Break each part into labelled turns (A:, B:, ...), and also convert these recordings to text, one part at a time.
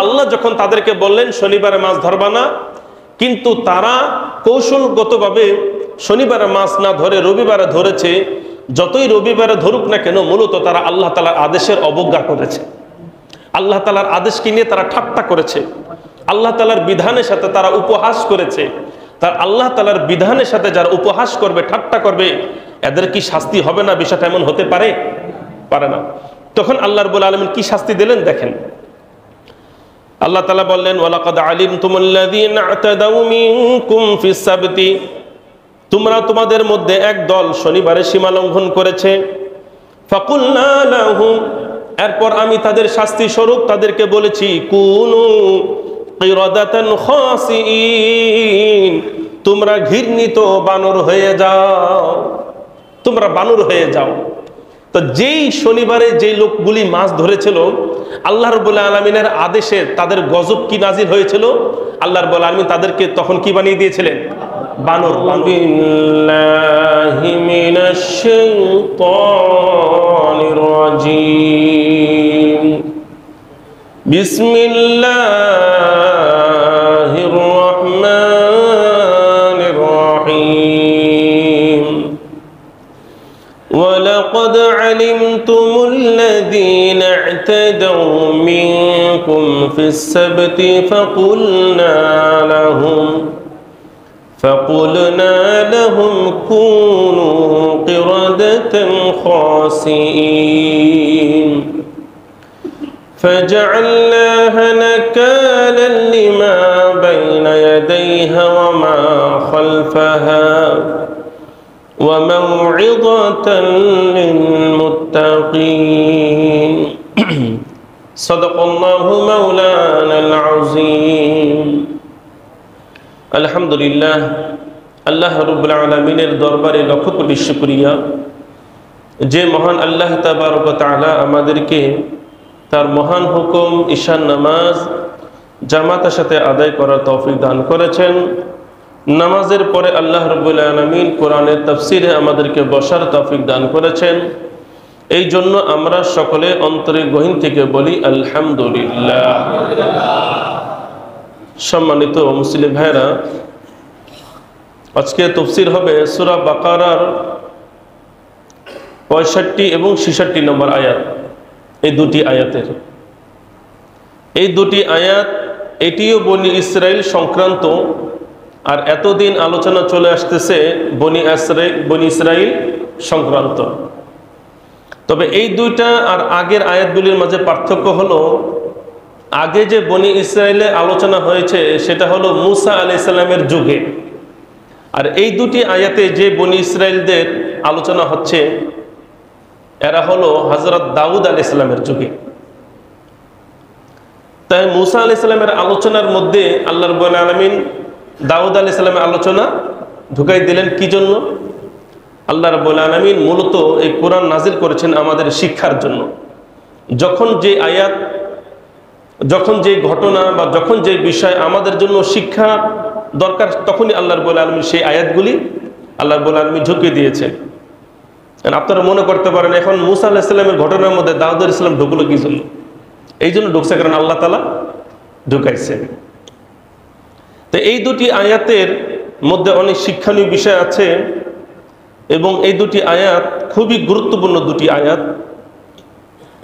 A: আল্লাহ যখন তাদেরকে বললেন শনিবারে মাছ ধরবা না, কিন্তু তারা কৌশলগতভাবে শনিবারে মাছ না ধরে রবিবারে ধরেছে। যতই রবিবারে ধরুক না কেন, মূলত তারা আল্লাহ তাআলার আদেশের অবজ্ঞা করেছে, আল্লাহ তাআলার আদেশকে নিয়ে তারা ঠাট্টা করেছে, আল্লাহ তাআলার বিধানের সাথে তারা উপহাস করেছে। তার আল্লাহ তাআলার বিধানের সাথে যারা উপহাস করবে, ঠাট্টা করবে, এদের কি শাস্তি হবে না? বিষয়টা এমন হতে পারে? পারে না। তখন আল্লাহ রাব্বুল আলামিন কি শাস্তি দিলেন দেখেন। আল্লাহ তাআলা বললেন, ওয়ালাকাদ আলিমতুমুল্লাযীনা আ'তাদাউ মিনকুম ফিস সাবতি, তোমরা তোমাদের মধ্যে এক দল শনিবারে সীমা লঙ্ঘন করেছে। ফাকুলনা লাহুম, এরপর আমি তাদের শাস্তি স্বরূপ তাদেরকে বলেছি, কুনু কিরাদাতান খাসিইন, তোমরা ঘৃণিত বানর হয়ে যাও, তোমরা বানর হয়ে যাও। তো যেই শনিবারে যেই লোকগুলি মাছ ধরেছিল, আল্লাহ রাব্বুল আলামিনের আদেশে তাদের গজব কি নাজিল হয়েছিল? আল্লাহ রাব্বুল আলামিন তাদেরকে তখন কি বানিয়ে দিয়েছিলেন? বানর। বিল্লাহি মিনাশ শাইতানির রাজীম, বিসমিল্লাহির রাহমানির রহিম। ওয়ালাকাদ আলিমতুমুল্লাযীনা আ'তাদাউ মিনকুম ফিস সাবতি فقلنا لهم كونوا قردة خاسئين فجعلناها نكالا لما بين يديها وما خلفها وموعظة للمتقين صدق الله مولانا العظيم। আলহামদুলিল্লাহ, আল্লাহ রাব্বুল আলামিনের দরবারে লক্ষ কোটি শুকরিয়া, যে মহান আল্লাহ তাবারক ওয়া তাআলা আমাদেরকে তার মহান হুকুম ঈশান নামাজ জামাতের সাথে আদায় করার তৌফিক দান করেছেন। নামাজের পরে আল্লাহ রাব্বুল আলামিন কোরআনের তাফসিরে আমাদেরকে বসার তৌফিক দান করেছেন। এই জন্য আমরা সকলে অন্তরে গহীন থেকে বলি আলহামদুলিল্লাহ। সম্মানিত মুসলিম ভাইরা, আজকে তাফসীর হবে সূরা বাকারার 65 এবং 66 নম্বর আয়াত। এই দুটি আয়াতের আয়াত, এটিও বনি ইসরাইল সংক্রান্ত। আর এতদিন আলোচনা চলে আসতেছে বনি ইসরাইল সংক্রান্ত। তবে এই দুইটা আর আগের আয়াতগুলির মাঝে পার্থক্য হলো, আগে যে বনি ইসরাইলে আলোচনা হয়েছে সেটা হলো মুসা আলাইহিস সালামের যুগে, আর এই দুটি আয়াতে যে বনি ইসরাইলদের আলোচনা হচ্ছে এরা হলো হযরত দাউদ আলাইহিস সালামের যুগে। তাই মুসা আলাইহিস সালামের আলোচনার মধ্যে আল্লাহ রাব্বুল আলামিন দাউদ আলাইহিস সালামের আলোচনা ঢুকাই দিলেন। কি জন্য? আল্লাহ রাব্বুল আলামিন মূলত এই কোরআন নাজিল করেছেন আমাদের শিক্ষার জন্য। যখন যে আয়াত, যখন যে ঘটনা বা যখন যে বিষয় আমাদের জন্য শিক্ষা দরকার, তখনই আল্লাহ রাব্বুল আলামিন সেই আয়াতগুলি আল্লাহ রাব্বুল আলামিন ঢুকিয়ে দিয়েছেন। আপনারা মনে করতে পারেন এখন মুসা আলাইহিস সালামের ঘটনার মধ্যে দাউদ আলাইহিস সালাম ঢুকলো কি জন্য? এই জন্য ঢুকছে কারণ আল্লাহ তাআলা ঢুকাইছেন। তো এই দুটি আয়াতের মধ্যে অনেক শিক্ষণীয় বিষয় আছে এবং এই দুটি আয়াত খুবই গুরুত্বপূর্ণ দুটি আয়াত।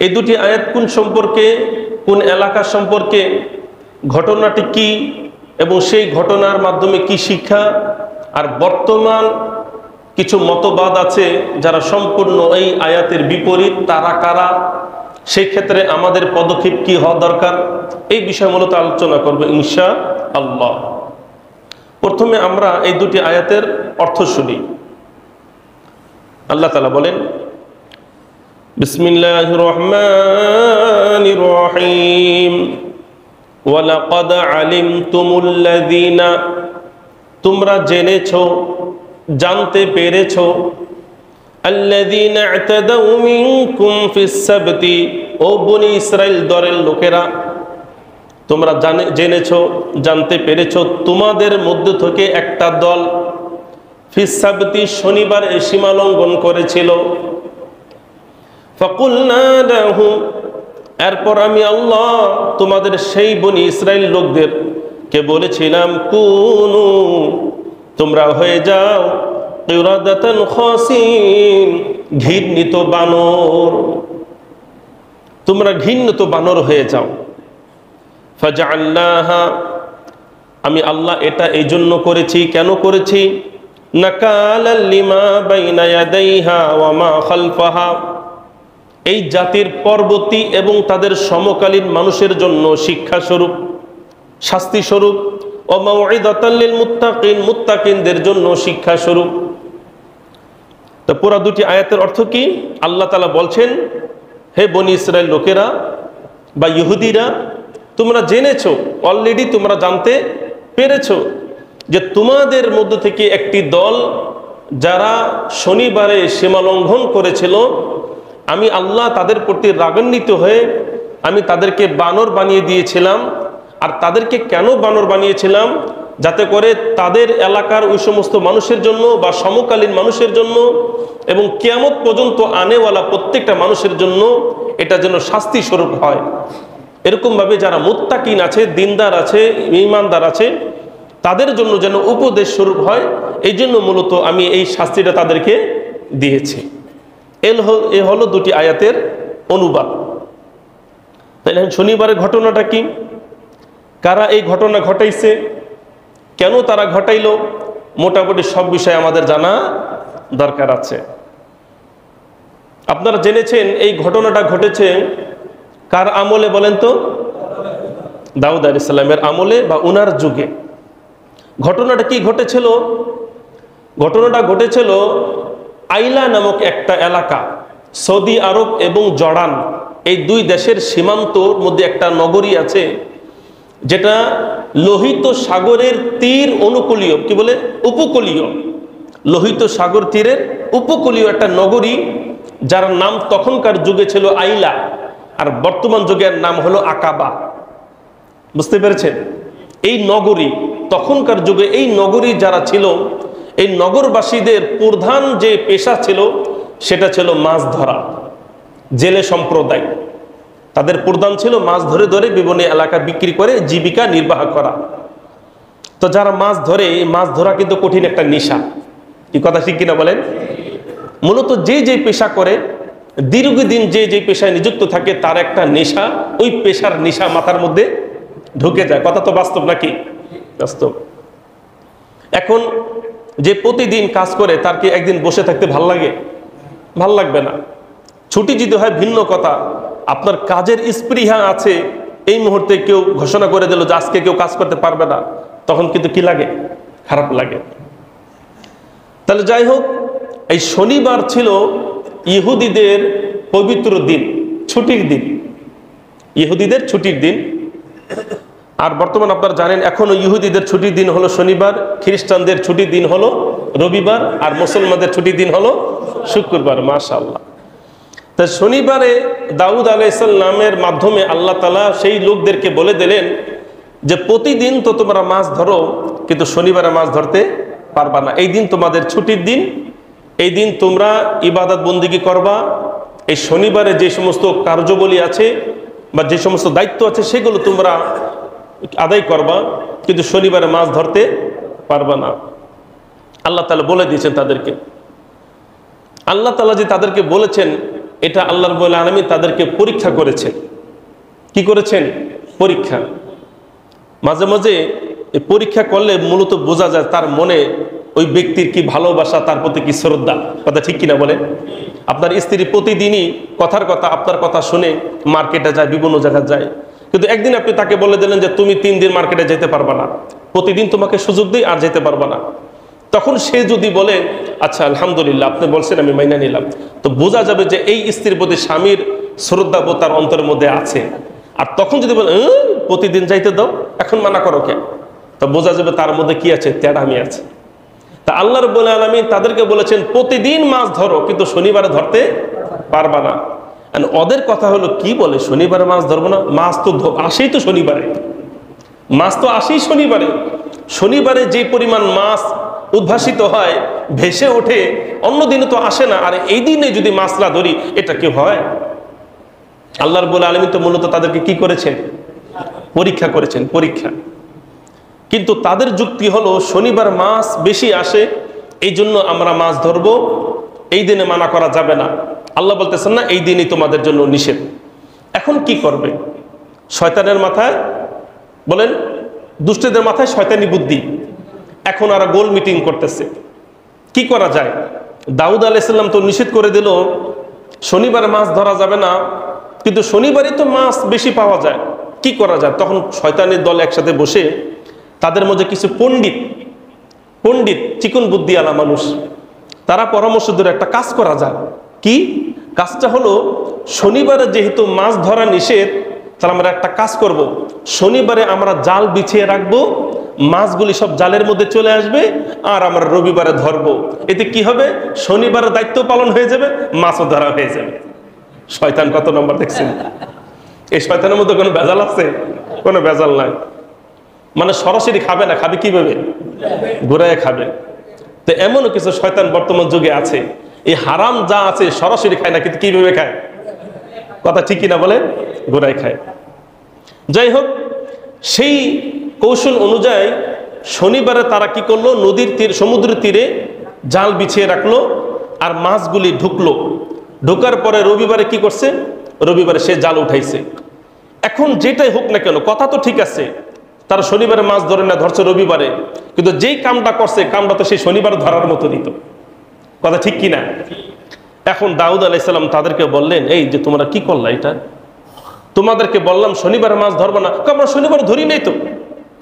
A: এই দুটি আয়াত কোন সম্পর্কে, কোন এলাকা সম্পর্কে, ঘটনাটি কি এবং সেই ঘটনার মাধ্যমে কি শিক্ষা, আর বর্তমান কিছু মতবাদ আছে যারা সম্পূর্ণ এই আয়াতের বিপরীত, তারা কারা, সেই ক্ষেত্রে আমাদের পদক্ষেপ কি হওয়া দরকার, এই বিষয় মূলত আলোচনা করব ইনশাআল্লাহ। প্রথমে আমরা এই দুটি আয়াতের অর্থ শুনি। আল্লাহ তাআলা বলেন, বিসমিল্লাহির রহমানির রহিম, ওয়ালাকাদ আলিমতুমুল্লাযীনা, তোমরা জেনেছো, জানতে পেরেছো, আল্লাযীনা আ'তাদাউ মিনকুম ফিস সাবতি, ও বনি ইসরাইল দলের লোকেরা, তোমরা জেনেছো, জানতে পেরেছো, তোমাদের মধ্য থেকে একটা দল ফিস সাবতি শনিবার সীমা লঙ্ঘন করেছিল। ফাকুলনা লাহুম, এরপর আমি আল্লাহ তোমাদের সেই বনি ইসরাইল লোকদেরকে বলেছিলাম কুনু, তোমরা হয়ে যাও কিরাদাতান খাসিন, ঘৃণিত বানর, তোমরা ঘৃণিত বানর হয়ে যাও। ফাজআলনাহা, আমি আল্লাহ এটা এই জন্য করেছি, কেন করেছি? নাকালাল লিমা বাইনা ইয়াদাইহা ওয়া মা খালফাহা, এই জাতির পরবর্তী এবং তাদের সমকালীন মানুষের জন্য শিক্ষা স্বরূপ, শাস্তি স্বরূপ, ও মাউইদাতাল লিল মুত্তাকিন, মুত্তাকিনদের জন্য শিক্ষা স্বরূপ। তো পুরা দুটি আয়াতের অর্থ কি? আল্লাহ তাআলা বলছেন, হে বনি ইসরাইল লোকেরা বা ইহুদিরা, তোমরা জেনেছো, অলরেডি তোমরা জানতে পেরেছো যে তোমাদের মধ্য থেকে একটি দল যারা শনিবারে সীমা লঙ্ঘন করেছিল, আমি আল্লাহ তাদের প্রতি রাগান্বিত হয়ে আমি তাদেরকে বানর বানিয়ে দিয়েছিলাম। আর তাদেরকে কেন বানর বানিয়েছিলাম? যাতে করে তাদের এলাকার ওই সমস্ত মানুষের জন্য বা সমকালীন মানুষের জন্য এবং কিয়ামত পর্যন্ত আনেওয়ালা প্রত্যেকটা মানুষের জন্য এটা যেন শাস্তি স্বরূপ হয়। এরকমভাবে যারা মুত্তাকিন আছে, দিনদার আছে, ঈমানদার আছে, তাদের জন্য যেন উপদেশ স্বরূপ হয়, এই জন্য মূলত আমি এই শাস্তিটা তাদেরকে দিয়েছি। এ হলো দুটি আয়াতের অনুবাদ। তাহলে শনিবারের ঘটনাটা কি? কারা এই ঘটনা ঘটাইছে, কেন তারা ঘটাইল, মোটামুটি সব বিষয় আমাদের জানা দরকার আছে। আপনারা জেনেছেন এই ঘটনাটা ঘটেছে কার আমলে বলেন তো? দাউদ আলাইহিস সালামের আমলে বা উনার যুগে। ঘটনাটা কি ঘটেছিল? ঘটনাটা ঘটেছিল আইলা নামক একটা এলাকা, সৌদি আরব এবং জর্ডান, এই দুই দেশের সীমান্তর মধ্যে একটা নগরী আছে যেটা লোহিত সাগরের তীর অনুকূলীয়, কি বলে, উপকূলীয়, লোহিত সাগর তীরের উপকূলীয় একটা নগরী, যার নাম তখনকার যুগে ছিল আইলা, আর বর্তমান যুগের নাম হলো আকাবা। বুঝতে পেরেছেন? এই নগরী, তখনকার যুগে এই নগরী যারা ছিল, এই নগরবাসীদের প্রধান যে পেশা ছিল সেটা ছিল মাছ ধরা। জেলে সম্প্রদায়, তাদের প্রধান ছিল মাছ ধরে ধরে বিভিন্ন এলাকা বিক্রি করে জীবিকা নির্বাহ করা। তো যারা মাছ ধরে, মাছ ধরা কিন্তু কঠিন একটা নেশা। এই কথা ঠিক কিনা বলেন? মূলত যে পেশা করে, দীর্ঘদিন যে পেশায় নিযুক্ত থাকে, তার একটা নেশা, ওই পেশার নেশা মাথার মধ্যে ঢুকে যায়। কথা তো বাস্তব নাকি? বাস্তব। এখন যে প্রতিদিন কাজ করে, তার কি একদিন বসে থাকতে ভাল লাগে? ভাল লাগবে না। ছুটি যদি হয় ভিন্ন কথা, আপনার কাজের স্পৃহা আছে, এই মুহূর্তে কেউ ঘোষণা করে দিল যে আজকে কেউ কাজ করতে পারবে না, তখন কিন্তু কি লাগে? খারাপ লাগে। তাহলে যাই হোক, এই শনিবার ছিল ইহুদিদের পবিত্র দিন, ছুটির দিন, ইহুদিদের ছুটির দিন। আর বর্তমান আপনারা জানেন এখনো ইহুদিদের ছুটির দিন হলো শনিবার, খ্রিস্টানদের ছুটির দিন হলো রবিবার, আর মুসলমানদের ছুটির দিন হলো শুক্রবার। মাশাআল্লাহ। তা শনিবারে দাউদ আলাইহিস সালামের মাধ্যমে আল্লাহ তাআলা সেই লোকদেরকে বলে দিলেন যে প্রতিদিন তো তোমরা মাছ ধরো, কিন্তু শনিবারে মাছ ধরতে পারবা না। এই দিন তোমাদের ছুটির দিন, এই দিন তোমরা ইবাদত বন্দেগী করবা। এই শনিবারে যে সমস্ত কার্যাবলী আছে বা যে সমস্ত দায়িত্ব আছে সেগুলো তোমরা আদায় করবা, কিন্তু শনিবারে মাছ ধরতে পারবা না। আল্লাহ তাআলা বলে দিয়েছেন তাদেরকে। আল্লাহ তাআলা যে তাদেরকে বলেছেন, এটা আল্লাহ রাব্বুল আলামিন তাদেরকে পরীক্ষা করেছেন। কি করেছেন? পরীক্ষা। মাঝে মাঝে পরীক্ষা করলে মূলত বোঝা যায় তার মনে ওই ব্যক্তির কি ভালোবাসা, তার প্রতি কি শ্রদ্ধা। কথা ঠিক কিনা বলে? আপনার স্ত্রী প্রতিদিনই কথার কথা আপনার কথা শুনে মার্কেটে যায়, বিভিন্ন জায়গায় যায়, কিন্তু একদিন আপনি তাকে বলে দিলেন যে তুমি 3 দিন মার্কেটে যেতে পারবা না, প্রতিদিন তোমাকে সুযোগ দিই আর যেতে পারবা না। তখন সে যদি বলে আচ্ছা আলহামদুলিল্লাহ আপনি বলছেন আমি মাইনা নিলাম, তো বোঝা যাবে যে এই স্ত্রীর প্রতি স্বামীর শ্রদ্ধাবোধ তার অন্তরের মধ্যে আছে। আর তখন যদি বলে প্রতিদিন যাইতে দাও, এখন মানা করো কেন, তো বোঝা যাবে তার মধ্যে কি আছে? তেড়ামি আছে। তা আল্লাহ রাব্বুল আলামিন তাদেরকে বলেছেন প্রতিদিন মাছ ধরো, কিন্তু শনিবারে ধরতে পারবা না। ওদের কথা হলো কি বলে শনিবারে মাছ ধরবো না? মাছ তো আসেই তো শনিবারে, মাছ তো আসেই শনিবারে। শনিবারে যে পরিমাণ মাছ উদ্ভাসিত হয়, ভেসে ওঠে, অন্য দিনে তো আসে না। আর এই দিনে যদি মাছ না ধরি, এটা কি হয়? আল্লাহ রাব্বুল আলামিন তো মূলত তাদেরকে কি করেছেন? পরীক্ষা করেছেন, পরীক্ষা। কিন্তু তাদের যুক্তি হলো শনিবার মাছ বেশি আসে, এই জন্য আমরা মাছ ধরবো, এই দিনে মানা করা যাবে না। আল্লাহ বলতেছেন না এই দিনই তোমাদের জন্য নিষেধ। এখন কি করবে? শয়তানের মাথায়, বলেন দুষ্টদের মাথায় শয়তানি বুদ্ধি। এখন আর গোল মিটিং করতেছে, কি করা যায়? দাউদ আলাইহিস সালাম তো নিষেধ করে দিল শনিবার মাছ ধরা যাবে না, কিন্তু শনিবারই তো মাছ বেশি পাওয়া যায়, কি করা যায়? তখন শয়তানের দল একসাথে বসে, তাদের মধ্যে কিছু পণ্ডিত চিকন বুদ্ধিওয়ালা মানুষ, তারা পরামর্শ ধরে একটা কাজ করা যায়। কি কাজটা হলো, শনিবারে যেহেতু মাছ ধরা নিষেধ, তাহলে আমরা একটা কাজ করব, শনিবারে আমরা জাল বিছিয়ে রাখবো, মাছগুলি সব জালের মধ্যে চলে আসবে, আর আমরা রবিবারে ধরবো। এতে কি হবে? শনিবারের দায়িত্ব পালন হয়ে যাবে, মাছও ধরা হয়ে যাবে। শয়তান কত নম্বর দেখছেন? এই শয়তানের মধ্যে কোনো ভেজাল আছে? কোনো ভেজাল নাই। মানে সরাসরি খাবে না, খাবে কিভাবে? ঘুরায় খাবে। তো এমনও কিছু শয়তান বর্তমান যুগে আছে, এই হারাম যা আছে সরাসরি খায় না, কিন্তু কিভাবে খায়? কথা ঠিক কিনা বলে? ঘুরায় খায়। যাই হোক, সেই কৌশল অনুযায়ী শনিবারে তারা কি করলো, নদীর তীর, সমুদ্রের তীরে জাল বিছিয়ে রাখলো, আর মাছগুলি ঢুকলো। ঢোকার পরে রবিবারে কি করছে? রবিবারে সে জাল উঠাইছে। এখন যেটাই হোক না কেন, কথা তো ঠিক আছে, তারা শনিবারে মাছ ধরে না, ধরছে রবিবারে, কিন্তু যেই কামটা করছে, কামটা তো সেই শনিবার ধরার মতো নিত। কথা ঠিক কিনা? এখন দাউদ আলাইহিস সালাম তাদেরকে বললেন, এই যে তোমরা কি করলা, এটা তোমাদেরকে বললাম শনিবারে মাছ ধরবো না। আমরা শনিবার ধরি নাই তো।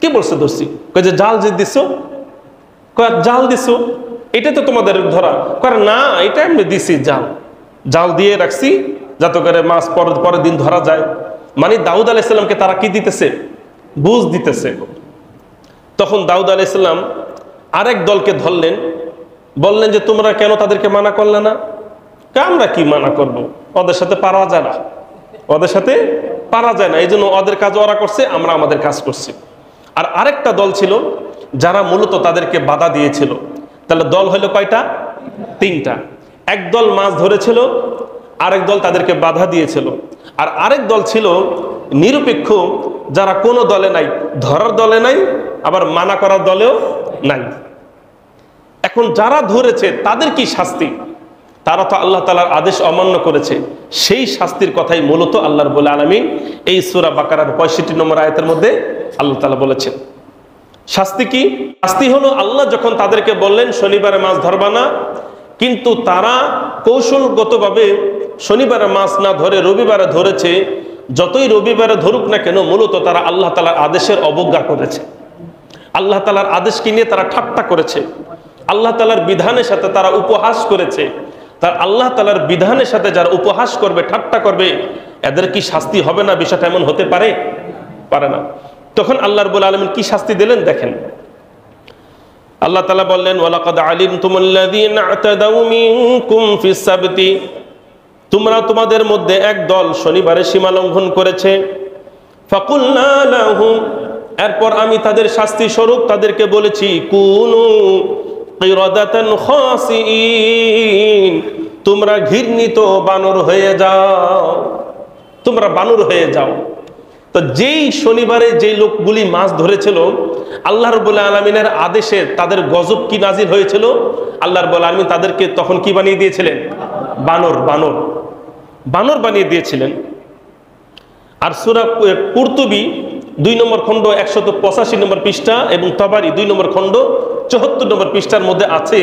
A: কি বলছে ধরছি? কয় যে জাল যে দিছো, কয় জাল দিছো, এটা তো তোমাদের ধরা। কয় না, এটা আমি দিছি, জাল দিয়ে রাখছি যাতে করে মাছ পরের দিন ধরা যায়। মানে দাউদ আলাইহিস সালামকে তারা কি দিতেছে? বুঝ দিতেছে। তখন দাউদ আলাইহিস সালাম আরেক দলকে ধরলেন, বললেন যে তোমরা কেন তাদেরকে মানা করলে না? আমরা কি মানা করব, ওদের সাথে পারা যায় না, ওদের সাথে পারা যায় না, এই জন্য ওদের কাজ ওরা করছে, আমরা আমাদের কাজ করছি। আর আরেকটা দল ছিল যারা মূলত তাদেরকে বাধা দিয়েছিল। তাহলে দল হলো কয়টা? তিনটা। এক দল মাছ ধরেছিল, আরেক দল তাদেরকে বাধা দিয়েছিল, আর আরেক দল ছিল নিরপেক্ষ, যারা কোনো দলে নাই, ধরার দলে নাই, আবার মানা করার দলেও নাই। এখন যারা ধরেছে তাদের কি শাস্তি? তারা তো আল্লাহ তাআলার আদেশ অমান্য করেছে, সেই শাস্তির কথাই মূলত আল্লাহ রাব্বুল আলামিন এই সূরা বাকারার 65 নম্বর আয়াতের মধ্যে আল্লাহ তাআলা বলেছেন। শাস্তি কি? শাস্তি হলো, আল্লাহ যখন তাদেরকে বললেন শনিবারে মাছ ধরবা না, কিন্তু তারা কৌশলগতভাবে শনিবারে মাছ না ধরে রবিবারে ধরেছে। যতই রবিবারে ধরুক না কেন, মূলত তারা আল্লাহ তাআলার আদেশের অবজ্ঞা করেছে, আল্লাহ তাআলার আদেশকে নিয়ে তারা ঠাট্টা করেছে, আল্লাহ তাআলার বিধানের সাথে তারা উপহাস করেছে। তার আল্লাহ তাআলার বিধানের সাথে যারা উপহাস করবে, ঠাট্টা করবে, এদের কি শাস্তি হবে না? বিষয়টা এমন হতে পারে? পারে না। তখন আল্লাহ রাব্বুল আলামিন কি শাস্তি দিলেন দেখেন। আল্লাহ তাআলা বললেন, ওয়ালাকাদ আলিমতুমুল্লাযীনা আ'তাদাউ মিনকুম ফিস সাবতি, তোমরা তোমাদের মধ্যে এক দল শনিবারে সীমা লঙ্ঘন করেছে। ফাকুলনা লাহুম, এরপর আমি তাদের শাস্তি স্বরূপ তাদেরকে বলেছি, কুনু কিরাদাতান খাসিইন, তোমরা ঘৃণিত বানর হয়ে যাও, তোমরা বানর হয়ে যাও। তো যেই শনিবারে যেই লোকগুলি মাছ ধরেছিল, আল্লাহ রাব্বুল আলামিনের আদেশে তাদের গজব কি নাজিল হয়েছিল? আল্লাহ রাব্বুল আলামিন তাদেরকে তখন কি বানিয়ে দিয়েছিলেন? বানর বানিয়ে দিয়েছিলেন। আর সূরা কুরতুবী 2 নম্বর খণ্ড 185 নম্বর পৃষ্ঠা এবং তাবারি 2 নম্বর খণ্ড 74 নম্বর পৃষ্ঠার মধ্যে আছে,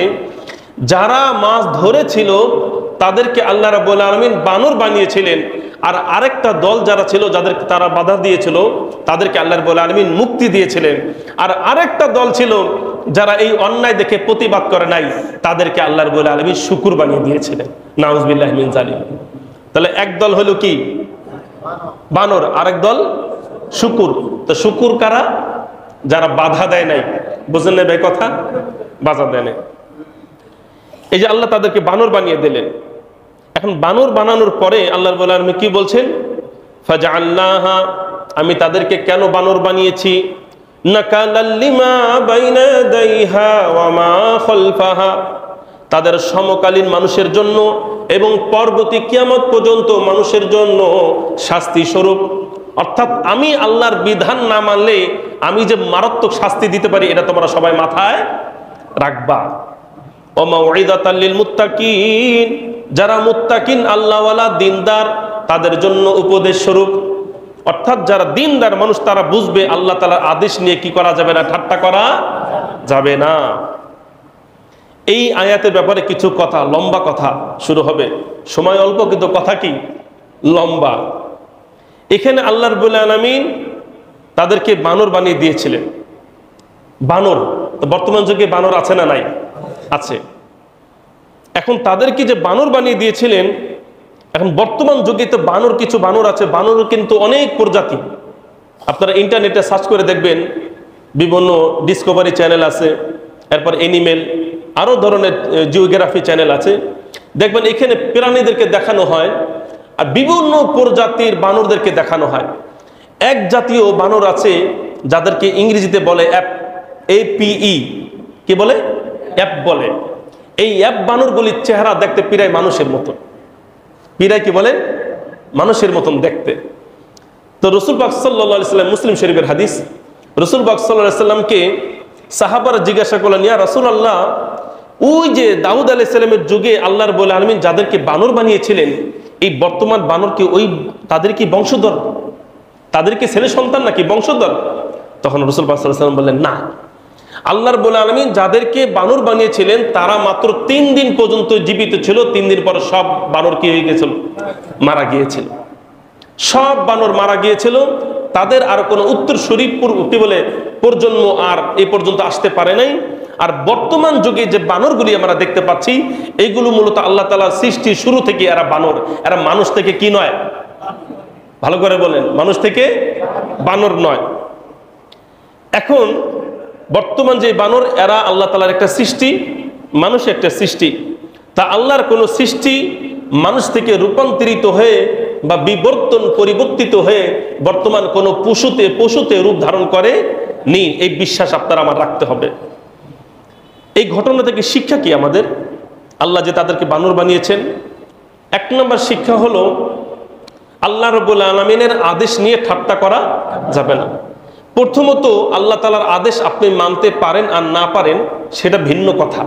A: যারা মাছ ধরেছিল তাদেরকে আল্লাহ রাব্বুল আলামিন বানর বানিয়েছিলেন। আর আরেকটা দল যারা ছিল, যাদেরকে তারা বাধা দিয়েছিল, তাদেরকে আল্লাহ রাব্বুল আলামিন মুক্তি দিয়েছিলেন। আর আরেকটা দল ছিল যারা এই অন্যায় দেখে প্রতিবাদ করে নাই, তাদেরকে আল্লাহ রাব্বুল আলামিন শুকুর বানিয়ে দিয়েছিলেন। নাউযুবিল্লাহি মিন যালিক। তাহলে এক দল হলো কি? বানর, আরেক দল শুকুর। তো শুকুর কারা? যারা বাধা দেয় নাই। বুঝলেন না ভাই কথা? বাধা দেয় নাই। এই যে আল্লাহ তাদেরকে বানর বানিয়ে দিলেন। এখন বানর বানানোর পরে আল্লাহ রাব্বুল আলামিন কি বলছেন? ফাজআলনাহা, আমি তাদেরকে কেন বানর বানিয়েছি? নাকালাল লিমা বাইনা ইয়াদাইহা ওয়া মা খালফাহা, তাদের সমকালীন মানুষের জন্য এবং পরবর্তী কিয়ামত পর্যন্ত মানুষের জন্য শাস্তি স্বরূপ। অর্থাৎ আমি আল্লাহর বিধান না মানলে আমি যে মারাত্মক শাস্তি দিতে পারি, এটা তোমরা সবাই মাথায় রাখবা। ওয়া মাউইদাতাল লিল মুত্তাকিন, যারা মুত্তাকিন আল্লাহওয়ালা দিনদার তাদের জন্য উপদেশ স্বরূপ। অর্থাৎ যারা দিনদার মানুষ তারা বুঝবে আল্লাহ তাআলার আদেশ নিয়ে কি করা যাবে না, ঠাট্টা করা যাবে না। এই আয়াতের ব্যাপারে কিছু কথা, লম্বা কথা শুরু হবে, সময় অল্প কিন্তু কথা কি লম্বা। এখানে আল্লাহ রাব্বুল আলামিন তাদেরকে বানর বানিয়ে দিয়েছিলেন। বানর তো বর্তমান যুগে বানর আছে না নাই? আছে। এখন তাদেরকে যে বানর বানিয়ে দিয়েছিলেন, এখন বর্তমান যুগে তো বানর, কিছু বানর আছে, বানর কিন্তু অনেক প্রজাতি। আপনারা ইন্টারনেটে সার্চ করে দেখবেন, বিভিন্ন ডিসকভারি চ্যানেল আছে, এরপর এনিমেল, আরও ধরনের জিওগ্রাফি চ্যানেল আছে। দেখবেন এখানে প্রাণীদেরকে দেখানো হয় আর বিভিন্ন প্রজাতির বানরদেরকে দেখানো হয়। এক জাতীয় বানর আছে যাদেরকে ইংরেজিতে বলে অ্যাপ, APE, কি বলে? অ্যাপ বলে। এই অ্যাপ বানরগুলির চেহারা দেখতে প্রায় মানুষের মতন, প্রায় কি বলে মানুষের মতন দেখতে। তো রাসূল পাক সাল্লাল্লাহু আলাইহি ওয়াসাল্লাম, মুসলিম শরীফের হাদিস, রাসূল পাক সাল্লাল্লাহু আলাইহি ওয়াসাল্লামকে সাহাবারা জিজ্ঞাসা করলেন, ইয়া রাসূলুল্লাহ, ওই যে দাউদ আলাইহিস সালামের যুগে আল্লাহ রাব্বুল আলামিন যাদেরকে বানর বানিয়েছিলেন, এই বর্তমান বানর কি ওই তাদের কি বংশধর, তাদের কি ছেলে সন্তান নাকি বংশধর? তখন রাসূল পাক সাল্লাল্লাহু আলাইহি ওয়াসাল্লাম বললেন, না, আল্লাহ রাব্বুল আলামিন যাদেরকে বানর বানিয়েছিলেন তারা মাত্র 3 দিন পর্যন্ত জীবিত ছিল। 3 দিন পর সব বানর কি হয়ে গিয়েছিল? মারা গিয়েছিল। সব বানর মারা গিয়েছিল। তাদের আর কোনো উত্তরসূরি কি বলে প্রজন্ম আর এই পর্যন্ত আসতে পারে নাই। আর বর্তমান যুগে যে বানরগুলি আমরা দেখতে পাচ্ছি, এইগুলো মূলত আল্লাহ তাআলার সৃষ্টির শুরু থেকে এরা বানর, এরা মানুষ থেকে কি নয়? ভালো করে বলেন, মানুষ থেকে বানর নয়। এখন বর্তমান যে বানর, এরা আল্লাহ তাআলার একটা সৃষ্টি, মানুষ একটা সৃষ্টি। তা আল্লাহর কোনো সৃষ্টি মানুষ থেকে রূপান্তরিত হয়ে বা পরিবর্তিত হয়ে বর্তমান কোনো পশুতে রূপ ধারণ করে নি, এই বিশ্বাস আপনার আমার রাখতে হবে। এই ঘটনা থেকে শিক্ষা কি আমাদের? আল্লাহ যে তাদেরকে বানর বানিয়েছেন, 1 নম্বর শিক্ষা হলো আল্লাহ রাব্বুল আলামিনের আদেশ নিয়ে ঠাট্টা করা যাবে না। প্রথমত আল্লাহ তাআলার আদেশ আপনি মানতে পারেন আর না পারেন সেটা ভিন্ন কথা।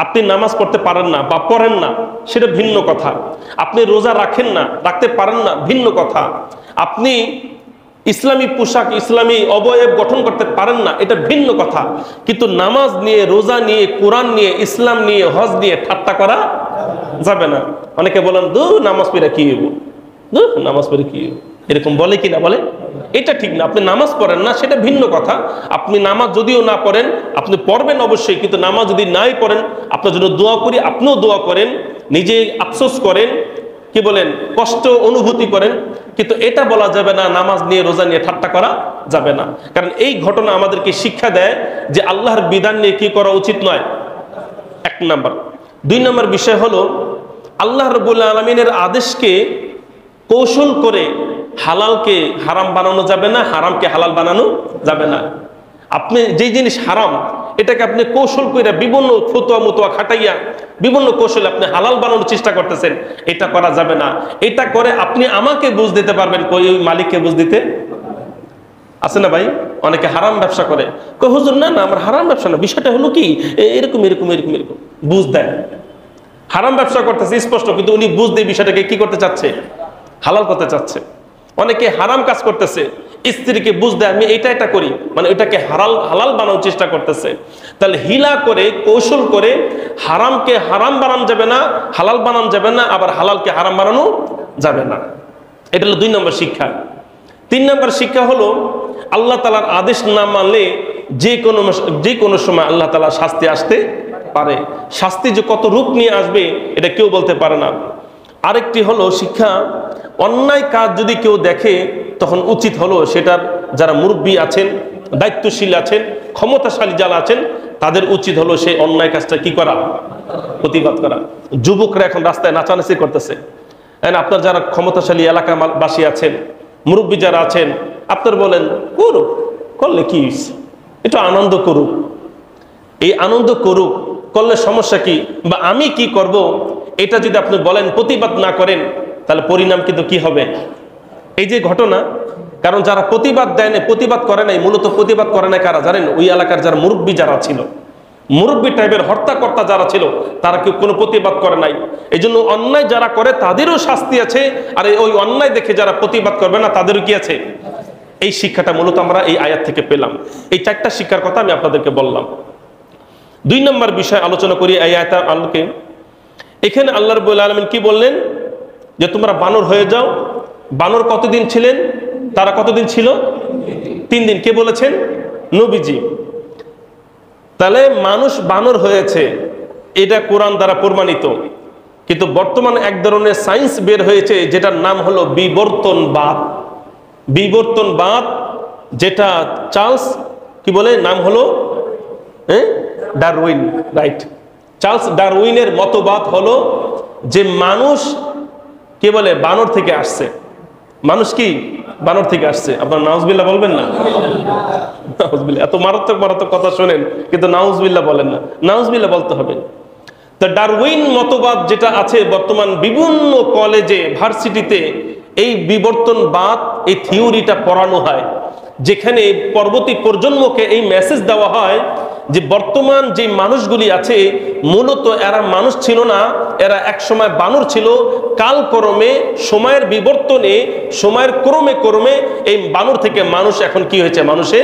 A: আপনি নামাজ পড়তে পারেন না বা পড়েন না, সেটা ভিন্ন কথা। আপনি রোজা রাখেন না, রাখতে পারেন না, ভিন্ন কথা। আপনি ইসলামী পোশাক, ইসলামী অবয়ব গঠন করতে পারেন না, এটা ভিন্ন কথা। কিন্তু নামাজ নিয়ে, রোজা নিয়ে, কোরআন নিয়ে, ইসলাম নিয়ে, হজ নিয়ে ঠাট্টা করা যাবে না। অনেকে বলেন, দূর নামাজ পড়ে কি হইব, দূর নামাজ পড়ে কি হইব, এরকম বলে কি না বলে? এটা ঠিক না। আপনি নামাজ পড়েন না, সেটা ভিন্ন কথা। আপনি নামাজ যদিও না পড়েন, আপনি পড়বেন অবশ্যই, কিন্তু নামাজ যদি নাই পড়েন, আপনার জন্য দোয়া করি, আপনিও দোয়া করেন, নিজে আফসোস করেন, কি বলেন, কষ্ট অনুভূতি করেন। কিন্তু এটা বলা যাবে না নামাজ নিয়ে, রোজা নিয়ে ঠাট্টা করা যাবে না। কারণ এই ঘটনা আমাদেরকে শিক্ষা দেয় যে আল্লাহর বিধান নিয়ে কি করা উচিত নয়, 1 নম্বর। 2 নম্বর বিষয় হলো আল্লাহ রাব্বুল আলামিনের আদেশকে কৌশল করে হালালকে হারাম বানানো যাবে না, হারামকে হালাল বানানো যাবে না। আপনি যেই জিনিস হারাম, এটাকে আপনি কৌশল করে বিভিন্ন ফতোয়া খাটাইয়া বিভিন্ন কৌশলে আপনি হালাল বানানোর চেষ্টা করতেছেন, এটা করা যাবে না। এটা করে আপনি আমাকে বুঝ দিতে পারবেন, ওই মালিককে বুঝ দিতে আছে না ভাই? অনেকে হারাম ব্যবসা করে, কই হুজুর না না, আমার হারাম ব্যবসা না, বিষয়টা হলো কি এরকম এরকম এরকম এরকম বুঝ দেয়। হারাম ব্যবসা করতেছে স্পষ্ট, কিন্তু উনি বুঝ দিয়ে বিষয়টাকে কি করতে চাচ্ছে, হালাল করতে চাচ্ছে। অনেকে হারাম কাজ করতেছে, স্ত্রীকে বুঝ দেয় আমি এটা করি, মানে এটাকে হালাল বানানোর চেষ্টা করতেছে। তাহলে হিলা করে, কৌশল করে হারামকে হারাম বানানো যাবে না, হালাল বানানো যাবে না, আবার হালালকে হারাম বানানো যাবে না। এটা হলো 2 নম্বর শিক্ষা। 3 নম্বর শিক্ষা হলো আল্লাহ তাআলার আদেশ না মানলে যে কোনো সময় আল্লাহ তাআলার শাস্তি আসতে পারে। শাস্তি যে কত রূপ নিয়ে আসবে এটা কেউ বলতে পারে না। আরেকটি হলো শিক্ষা, অন্যায় কাজ যদি কেউ দেখে তখন উচিত হলো সেটার যারা মুরব্বী আছেন, দায়িত্বশীল আছেন, ক্ষমতাশালী যারা আছেন, তাদের উচিত হলো সেই অন্যায় কাজটা কি করা, প্রতিবাদ করা। যুবকরা এখন রাস্তায় নাচানাচি করতেছে, আপনার যারা ক্ষমতাশালী এলাকাবাসী আছেন, মুরব্বী যারা আছেন, আপনার বলেন করুক, করলে কি একটু আনন্দ করুক। এই আনন্দ করুক, করলে সমস্যা কি, বা আমি কি করব, এটা যদি আপনি বলেন, প্রতিবাদ না করেন, তাহলে পরিণাম কিন্তু কি হবে? এই যে ঘটনা, কারণ যারা প্রতিবাদ দেয় না, প্রতিবাদ করে নাই, মূলত প্রতিবাদ করে নাই কারা জানেন? ওই এলাকার যারা মুরব্বী যারা ছিল, মুরব্বী টাইপের হর্তাকর্তা যারা ছিল, তারা কেউ কোনো প্রতিবাদ করে নাই। এই জন্য অন্যায় যারা করে তাদেরও শাস্তি আছে, আর ওই অন্যায় দেখে যারা প্রতিবাদ করবে না তাদেরও কি আছে? এই শিক্ষাটা মূলত আমরা এই আয়াত থেকে পেলাম। এই চারটা শিক্ষার কথা আমি আপনাদেরকে বললাম। 2 নম্বর বিষয় আলোচনা করি এই আয়াতের আলোকে। এখানে আল্লাহ রাব্বুল আলামিন কি বললেন? যে তোমরা বানর হয়ে যাও। বানর কতদিন ছিলেন? তারা কতদিন ছিল? 3 দিন। কে বলেছেন? নবীজি। তাহলে মানুষ বানর হয়েছে, এটা কোরআন দ্বারা প্রমাণিত। কিন্তু বর্তমানে এক ধরনের সায়েন্স বের হয়েছে, যেটার নাম হলো বিবর্তনবাদ। বিবর্তনবাদ, যেটা চার্লস কি বলে, নাম হলো ডারউইন, রাইট? চার্লস ডারউইনের মতবাদ হলো যে মানুষ কে বলে বানর থেকে আসছে। মানুষ কি বানর থেকে আসছে। আপনার নাউজুবিল্লাহ বলবেন না? নাউজুবিল্লাহ, এত মারাত্মক মারাত্মক কথা শোনেন কিন্তু নাউজুবিল্লাহ বলেন না। নাউজুবিল্লাহ বলতে হবে। তো ডারউইন মতবাদ যেটা আছে বর্তমান বিভিন্ন কলেজে, ভার্সিটিতে এই বিবর্তনবাদ, এই থিওরিটা পড়ানো হয়, যেখানে পরবর্তী প্রজন্মকে এই মেসেজ দেওয়া হয় যে বর্তমান যে মানুষগুলি আছে মূলত এরা মানুষ ছিল না, এরা একসময় বানর ছিল। কালক্রমে সময়ের বিবর্তনে, সময়ের ক্রমে ক্রমে এই বানর থেকে মানুষ এখন কি হয়েছে? মানুষে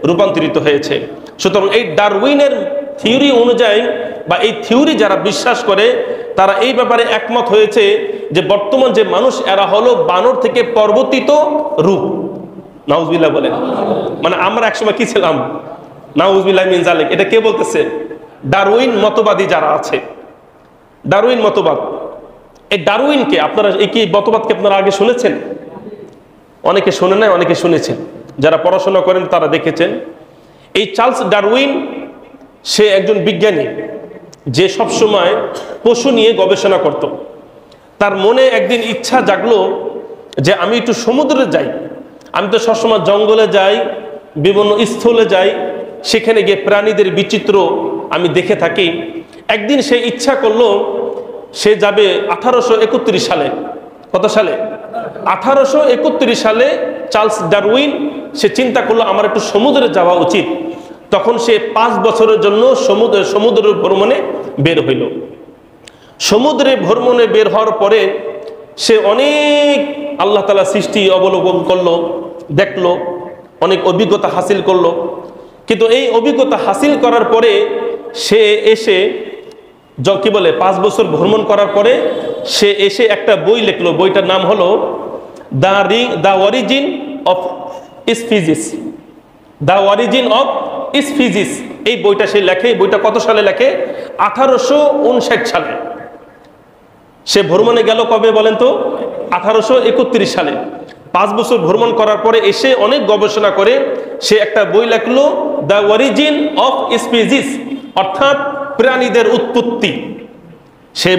A: রূপান্তরিত হয়েছে। সুতরাং এই ডারউইনের থিওরি অনুযায়ী, বা এই থিওরি যারা বিশ্বাস করে, তারা এই ব্যাপারে একমত হয়েছে যে বর্তমান যে মানুষ, এরা হলো বানর থেকে পরিবর্তিত রূপ। নাউজুবিল্লাহ বলেন। মানে আমরা একসময় কি ছিলাম? নাউজুবিল্লাহ মিন যালিক। এটা কে বলতেছে? ডারউইন মতবাদী যারা আছে। ডারউইন মতবাদ, এই ডারউইনকে আপনারা, এই কি মতবাদকে আপনারা আগে শুনেছেন? অনেকে শুনে নাই, অনেকে শুনেছেন। যারা পড়াশোনা করেন তারা দেখেছেন। এই চার্লস ডারউইন, সে একজন বিজ্ঞানী যে সবসময় পশু নিয়ে গবেষণা করত। তার মনে একদিন ইচ্ছা জাগলো যে আমি একটু সমুদ্রে যাই। আমি তো সবসময় জঙ্গলে যাই, বিভিন্ন স্থলে যাই, সেখানে গিয়ে প্রাণীদের বিচিত্র আমি দেখে থাকি। একদিন সে ইচ্ছা করলো সে যাবে 1831 সালে। কত সালে? 1831 সালে চার্লস ডারউইন সে চিন্তা করলো আমার একটু সমুদ্রে যাওয়া উচিত। তখন সে 5 বছরের জন্য সমুদ্র ভ্রমণে বের হইল। সমুদ্রে ভ্রমণে বের হওয়ার পরে সে অনেক আল্লাহ তাআলা সৃষ্টি অবলোকন করলো, দেখলো, অনেক অভিজ্ঞতা হাসিল করলো। কিন্তু এই অভিজ্ঞতা হাসিল করার পরে সে এসে কি বলে 5 বছর ভ্রমণ করার পরে সে এসে একটা বই লিখলো। বইটার নাম হলো the origin of species. The origin of species, এই বইটা সে লেখে। বইটা কত সালে লেখে? 1859 সালে। সে ভ্রমণে গেল কবে বলেন তো? 1831 সালে। 5 বছর ভ্রমণ করার পরে এসে অনেক গবেষণা করে সে একটা বই লেখলো, দ্য অরিজিন অফ স্পিসিস, অর্থাৎ প্রাণীদের উৎপত্তি। সে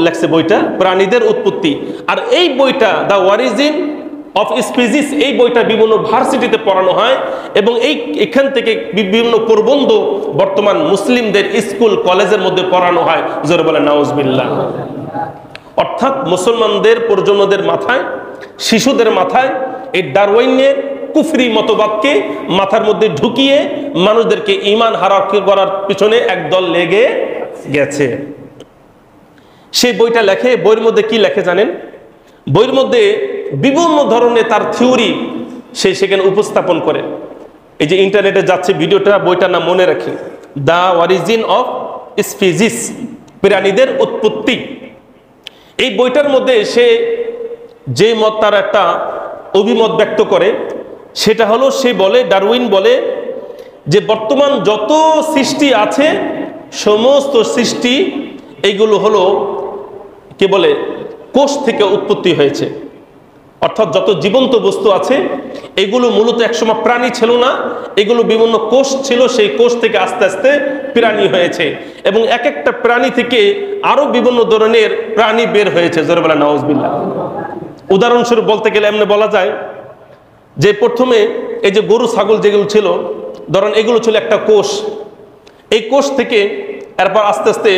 A: লেখছে বইটা প্রাণীদের উৎপত্তি। আর এই বইটা দ্য অরিজিন অফ স্পিসিস, এই বইটা বিভিন্ন ভার্সিটিতে পড়ানো হয়, এবং এখান থেকে বিভিন্ন প্রবন্ধ বর্তমান মুসলিমদের স্কুল কলেজের মধ্যে পড়ানো হয়। জোরে বলে নাউজুবিল্লাহ। অর্থাৎ মুসলমানদের প্রজন্মদের মাথায়, শিশুদের মাথায় এই ডারউইনের কুফরি মতবাদকে মাথার মধ্যে ঢুকিয়ে মানুষদেরকে ঈমান হারা করার পিছনে একদল লেগে গেছে। সেই বইটা লেখে। বইয়ের মধ্যে কি লেখে জানেন? বইয়ের মধ্যে বিভিন্ন ধরনের তার থিওরি সে সেখানে উপস্থাপন করে। এই যে ইন্টারনেটে যাচ্ছে ভিডিওটা, বইটার নাম মনে রাখি, দ্য অরিজিন অফ স্পিসিস, প্রাণীদের উৎপত্তি। এই বইটার মধ্যে সে যে মত, তার একটা অভিমত ব্যক্ত করে, সেটা হলো, সে বলে, ডারউইন বলে যে বর্তমান যত সৃষ্টি আছে সমস্ত সৃষ্টি এইগুলো হলো কে বলে কোষ থেকে উৎপত্তি হয়েছে। অর্থাৎ যত জীবন্ত বস্তু আছে এগুলো মূলত একসময় প্রাণী ছিল না, এগুলো বিভিন্ন কোষ ছিল, সেই কোষ থেকে আস্তে আস্তে প্রাণী হয়েছে, এবং এক একটা প্রাণী থেকে আরো বিভিন্ন ধরনের প্রাণী বের হয়েছে। জোরে বলে নাউজুবিল্লাহ। উদাহরণস্বরূপ বলতে গেলে এমনি বলা যায় যে প্রথমে এই যে গরু ছাগল যেগুলো ছিল, ধরেন এগুলো ছিল একটা কোষ। এই কোষ থেকে এরপর আস্তে আস্তে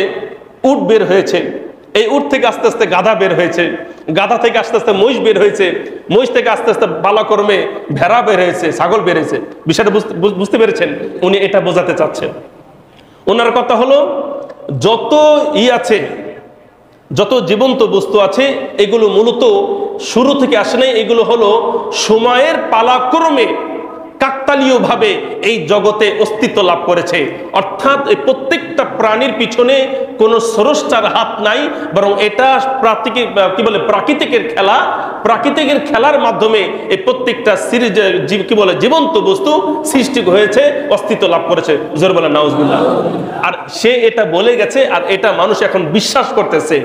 A: উট বের হয়েছে, এই উট থেকে আস্তে আস্তে গাধা বের হয়েছে, গাধা থেকে আস্তে আস্তে মহিষ বের হয়েছে, মহিষ থেকে আস্তে আস্তে পালাক্রমে ভেড়া বের হয়েছে, ছাগল বের হয়েছে। বিষয়টা বুঝতে পেরেছেন? উনি এটা বোঝাতে চাচ্ছেন। ওনার কথা হলো যত আছে, যত জীবন্ত বস্তু আছে এগুলো মূলত শুরু থেকে আসে নাই, এগুলো হলো সময়ের পালাক্রমে কাকতালীয় ভাবে এই জগতে অস্তিত্ব লাভ করেছে। অর্থাৎ এই প্রত্যেকটা প্রাণীর পিছনে কোনো স্রষ্টার হাত নাই, বরং এটা প্রাকৃতিকের খেলা। প্রাকৃতিকের খেলার মাধ্যমে এই প্রত্যেকটা জীবন্ত বস্তু সৃষ্টি হয়েছে, অস্তিত্ব লাভ করেছে। জোর বলে নাউজুবিল্লাহ। আর সে এটা বলে গেছে, আর এটা মানুষ এখন বিশ্বাস করতেছে।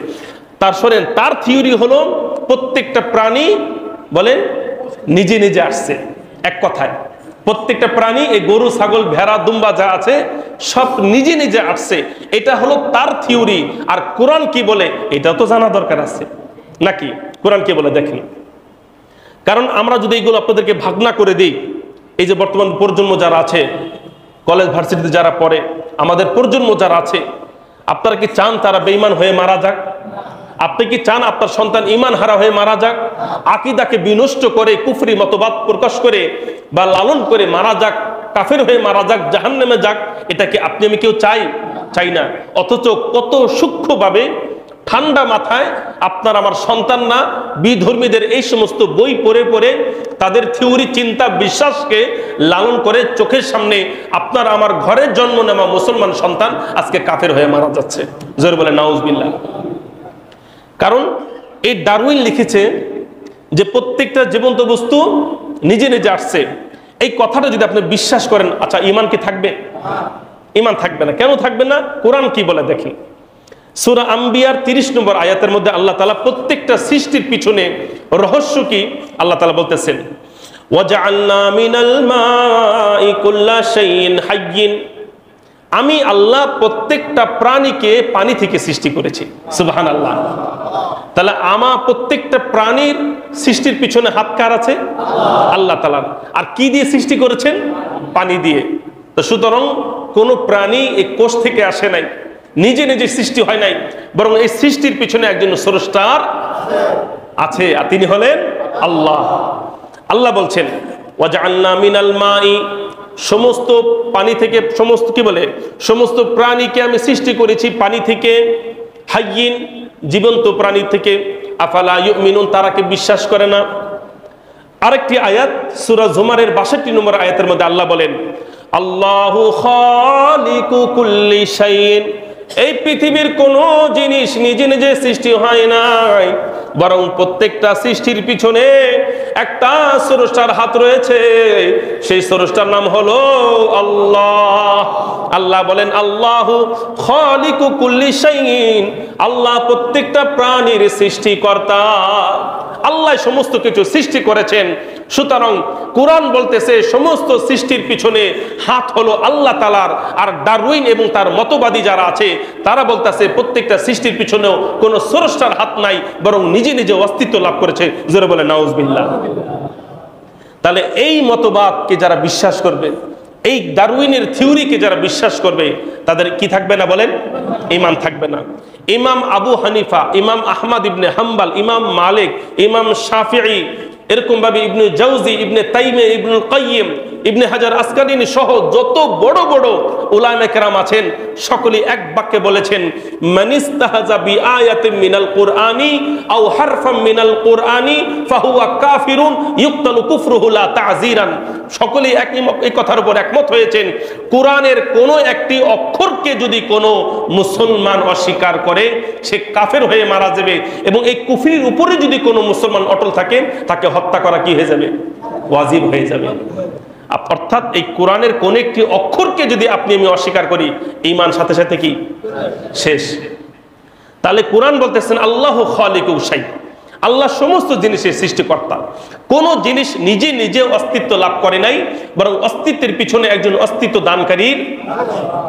A: তার শোনেন, তার থিওরি হলো প্রত্যেকটা প্রাণী বলেন নিজে নিজে আসছে। এক কথায় প্রত্যেকটা প্রাণী, এই গরু, ছাগল, ভেড়া, দুম্বা যা আছে সব নিজে নিজে আসছে। এটা হলো তার থিওরি। আর কোরআন কি বলে এটাও তো জানা দরকার আছে নাকি? কোরআন কি বলে দেখেন। কারণ আমরা যদি এগুলো আপনাদেরকে ভাগনা করে দিই, এই যে বর্তমান প্রজন্ম যারা আছে, কলেজ ভার্সিটিতে যারা পড়ে, আমাদের প্রজন্ম যারা আছে, আপনারা কি চান তারা বেঈমান হয়ে মারা যাক? আপনি কি চান আপনার সন্তান ঈমান হারা হয়ে মারা যাক, আকীদাকে বিনষ্ট করে, কুফরি মতবাদ প্রকাশ করে বা লালন করে মারা যাক, কাফের হয়ে মারা যাক, জাহান্নামে যাক? এটা কি আপনি আমি কেউ চাই না। অথচ কত সূক্ষ্মভাবে ঠান্ডা মাথায় আপনার আমার সন্তানরা বিধর্মীদের এই সমস্ত বই পড়ে পড়ে তাদের থিওরি, চিন্তা, বিশ্বাসকে লালন করে চোখের সামনে আপনার আমার ঘরের জন্ম নেওয়া মুসলমান সন্তান আজকে কাফের হয়ে মারা যাচ্ছে। জোরে বলে নাউজুবিল্লাহ। কারণ এই ডারউইন লিখেছে যে প্রত্যেকটা জীবন্ত বস্তু নিজে নিজে আসছে। এই কথাটা যদি আপনি বিশ্বাস করেন, আচ্ছা ঈমান কি থাকবে? ঈমান থাকবে না। কেন থাকবে না? কোরআন কি বলে দেখেন। সূরা আম্বিয়ার 30 নম্বর আয়াতের মধ্যে আল্লাহ তাআলা প্রত্যেকটা সৃষ্টির পিছনে রহস্য কি আল্লাহ তাআলা বলতেছেন, ওয়াজআলনা মিনাল মাই কুল্লা শাইইন হাইয়্যিন। আমি আল্লাহ প্রত্যেকটা প্রাণীকে পানি থেকে সৃষ্টি করেছি। সুবহানাল্লাহ। তাহলে আমার প্রত্যেকটা প্রাণীর সৃষ্টির পিছনে হাত কার আছে? আল্লাহ তাআলার। আর কি দিয়ে সৃষ্টি করেছেন? পানি দিয়ে। তো সুতরাং কোন প্রাণী এই কোষ থেকে আসে নাই, নিজে নিজে সৃষ্টি হয় নাই, বরং এই সৃষ্টির পিছনে একজন স্রষ্টার আছে, আর তিনি হলেন আল্লাহ। আল্লাহ বলছেন ওয়াজআলনা মিনাল মাই, সমস্ত পানি থেকে, সমস্ত কি বলে, সমস্ত প্রাণীকে আমি সৃষ্টি করেছি পানি থেকে, হাইয়িন, জীবন্ত প্রাণী থেকে, আফালা ইউমিনুন, তারা কি বিশ্বাস করে না? আরেকটি আয়াত সূরা জুমারের 62 নম্বর আয়াতের মধ্যে আল্লাহ বলেন, আল্লাহু খালিকু কুল্লি শাইইন। এই পৃথিবীর কোন জিনিস নিজে নিজে সৃষ্টি হয় নাই, বরং প্রত্যেকটা সৃষ্টির পিছনে একটা স্রষ্টার হাত রয়েছে। সেই স্রষ্টার নাম হলো আল্লাহ। আল্লাহ বলেন আল্লাহু খালিকু কুল্লি শাইইন, আল্লাহ প্রত্যেকটা প্রাণীর সৃষ্টিকর্তা। আল্লাহ সমস্ত কিছু সৃষ্টি করেছেন। সুতরাং কোরআন বলতেছে সমস্ত সৃষ্টির পিছনে হাত হলো আল্লাহ তাআলার। আর ডারউইন এবং তার মতবাদী যারা আছে তারা বলতেছে প্রত্যেকটা সৃষ্টির পিছনেও কোনো স্রষ্টার হাত নাই, বরং নিজে নিজে অস্তিত্ব লাভ করেছে। জোরে বলে নাউজুবিল্লাহ। তাহলে এই মতবাদকে যারা বিশ্বাস করবে, এই ডারউইনের থিওরিকে যারা বিশ্বাস করবে, তাদের কি থাকবে না বলেন? ঈমান থাকবে না। ইমাম আবু হানিফা, ইমাম আহমদ ইবনে হাম্বল, ইমাম মালিক, ইমাম শাফিঈ, এরকম ভাবে ইবনে জাওজি, ইবনে তাইমিয়া, ইবনুল কাইয়িম, ইবনে হাজার আসকালানী সহ যত বড় বড় উলামায়ে কেরাম আছেন সকলেই এক বাক্যে বলেছেন, মানিস্তাহজা বিআয়াতিন মিনাল কুরআনি আও হারফাম মিনাল কুরআনি ফাহুয়া কাফিরুন ইউক্তালু কুফরুহু লা তাযীরান। সকলেই এই কথার উপর একমত হয়েছেন, কোরআনের কোনো একটি অক্ষরকে যদি কোনো মুসলমান অস্বীকার করে সে কাফের হয়ে মারা যাবে, এবং এই কুফরির উপরে যদি কোনো মুসলমান অটল থাকে তাকে হত্যা করা কি হয়ে যাবে? ওয়াজিব হয়ে যাবে। অর্থাৎ এই কোরআনের কোন একটি অক্ষরকে যদি আপনি আমি অস্বীকার করি, ঈমান সাথে সাথে কি শেষ। তাহলে কোরআন বলতেছেন আল্লাহু খালিকু শাই, আল্লাহ সমস্ত জিনিসের সৃষ্টিকর্তা। কোন জিনিস নিজে নিজে অস্তিত্ব লাভ করে নাই, বরং অস্তিত্বের পিছনে একজন অস্তিত্ব দানকারীর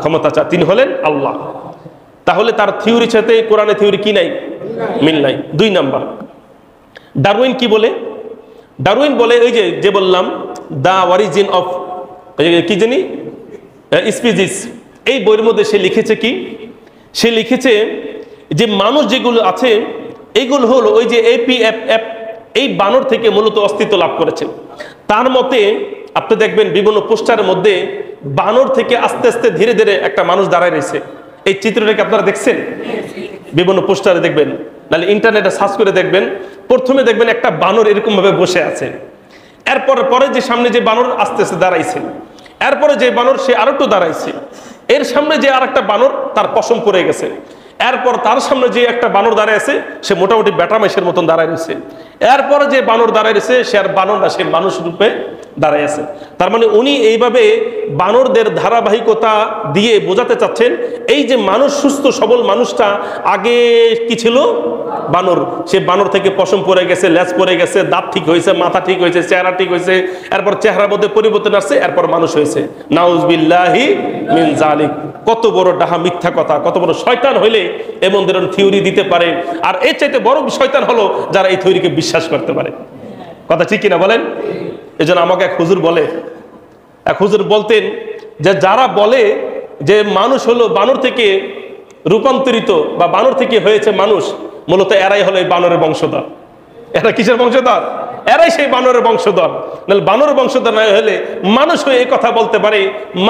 A: ক্ষমতা আছে, তিনি হলেন আল্লাহ। তাহলে তার থিওরির সাথে কোরআনের থিওরি কি নাই? মিল নাই। 2 নাম্বার, ডারউইন কি বলে? ডারউইন বলে ওই যে বললাম দ্য অরিজিন অফ কি জানি স্পিসিস, এই বইয়ের মধ্যে সে লিখেছে কি সে লিখেছে যে মানুষ যেগুলো আছে এগুলো হলো ওই যে APFF, এই বানর থেকে মূলত অস্তিত্ব লাভ করেছে। তার মতে আপনি দেখবেন বিভিন্ন পোস্টারের মধ্যে বানর থেকে আস্তে আস্তে ধীরে ধীরে একটা মানুষ দাঁড়ায় রয়েছে। এই চিত্রটাকে আপনারা দেখছেন? বিভিন্ন পোস্টারে দেখবেন, নাহলে ইন্টারনেটে সার্চ করে দেখবেন। প্রথমে দেখবেন একটা বানর এরকম ভাবে বসে আছে, এরপরে পরে যে সামনে যে বানর আস্তে আস্তে দাঁড়াইছে, এরপরে যে বানর সে আরো একটু দাঁড়াইছে, এর সামনে যে আর একটা বানর তার পশম পড়ে গেছে, এরপর তার সামনে যে একটা বানর দাঁড়ায় আছে সে মোটামুটি বেটা মাইশের মতন দাঁড়ায় রয়েছে, এরপরে যে বানর দাঁড়ায় রয়েছে সে আর বানর না, সে মানুষ রূপে দাঁড়ায় আছে। তার মানে উনি এইভাবে বানরদের ধারাবাহিকতা দিয়ে বোঝাতে চাচ্ছেন এই যে মানুষ, সুস্থ সবল মানুষটা আগে কি ছিল? বানর। সে বানর থেকে পশম পড়ে গেছে, লেজ পড়ে গেছে, দাঁত ঠিক হয়েছে, মাথা ঠিক হয়েছে, চেহারা ঠিক হয়েছে, এরপর চেহারার মধ্যে পরিবর্তন আসছে, এরপর মানুষ হয়েছে। নাউজুবিল্লাহি মিন যালিক। কত বড় ডাহা মিথ্যা কথা, কত বড় শয়তান হইলে এমন ধরনের থিওরি দিতে পারে। আর এর চাইতে বড় শয়তান হলো যারা এই থিওরিকে বিশ্বাস করতে পারে। কথা ঠিক কিনা বলেন? এই জন্য আমাকে এক হুজুর বলতেন যে যারা বলে যে মানুষ হলো বানর থেকে রূপান্তরিত বা বানর থেকে হয়েছে মানুষ, মূলত এরাই হলো এই বানরের বংশধর। এরা কিসের বংশধর? এরাই সেই বানরের বংশধর। নাহলে বানরের বংশধর না হলে মানুষ হয়ে এই কথা বলতে পারে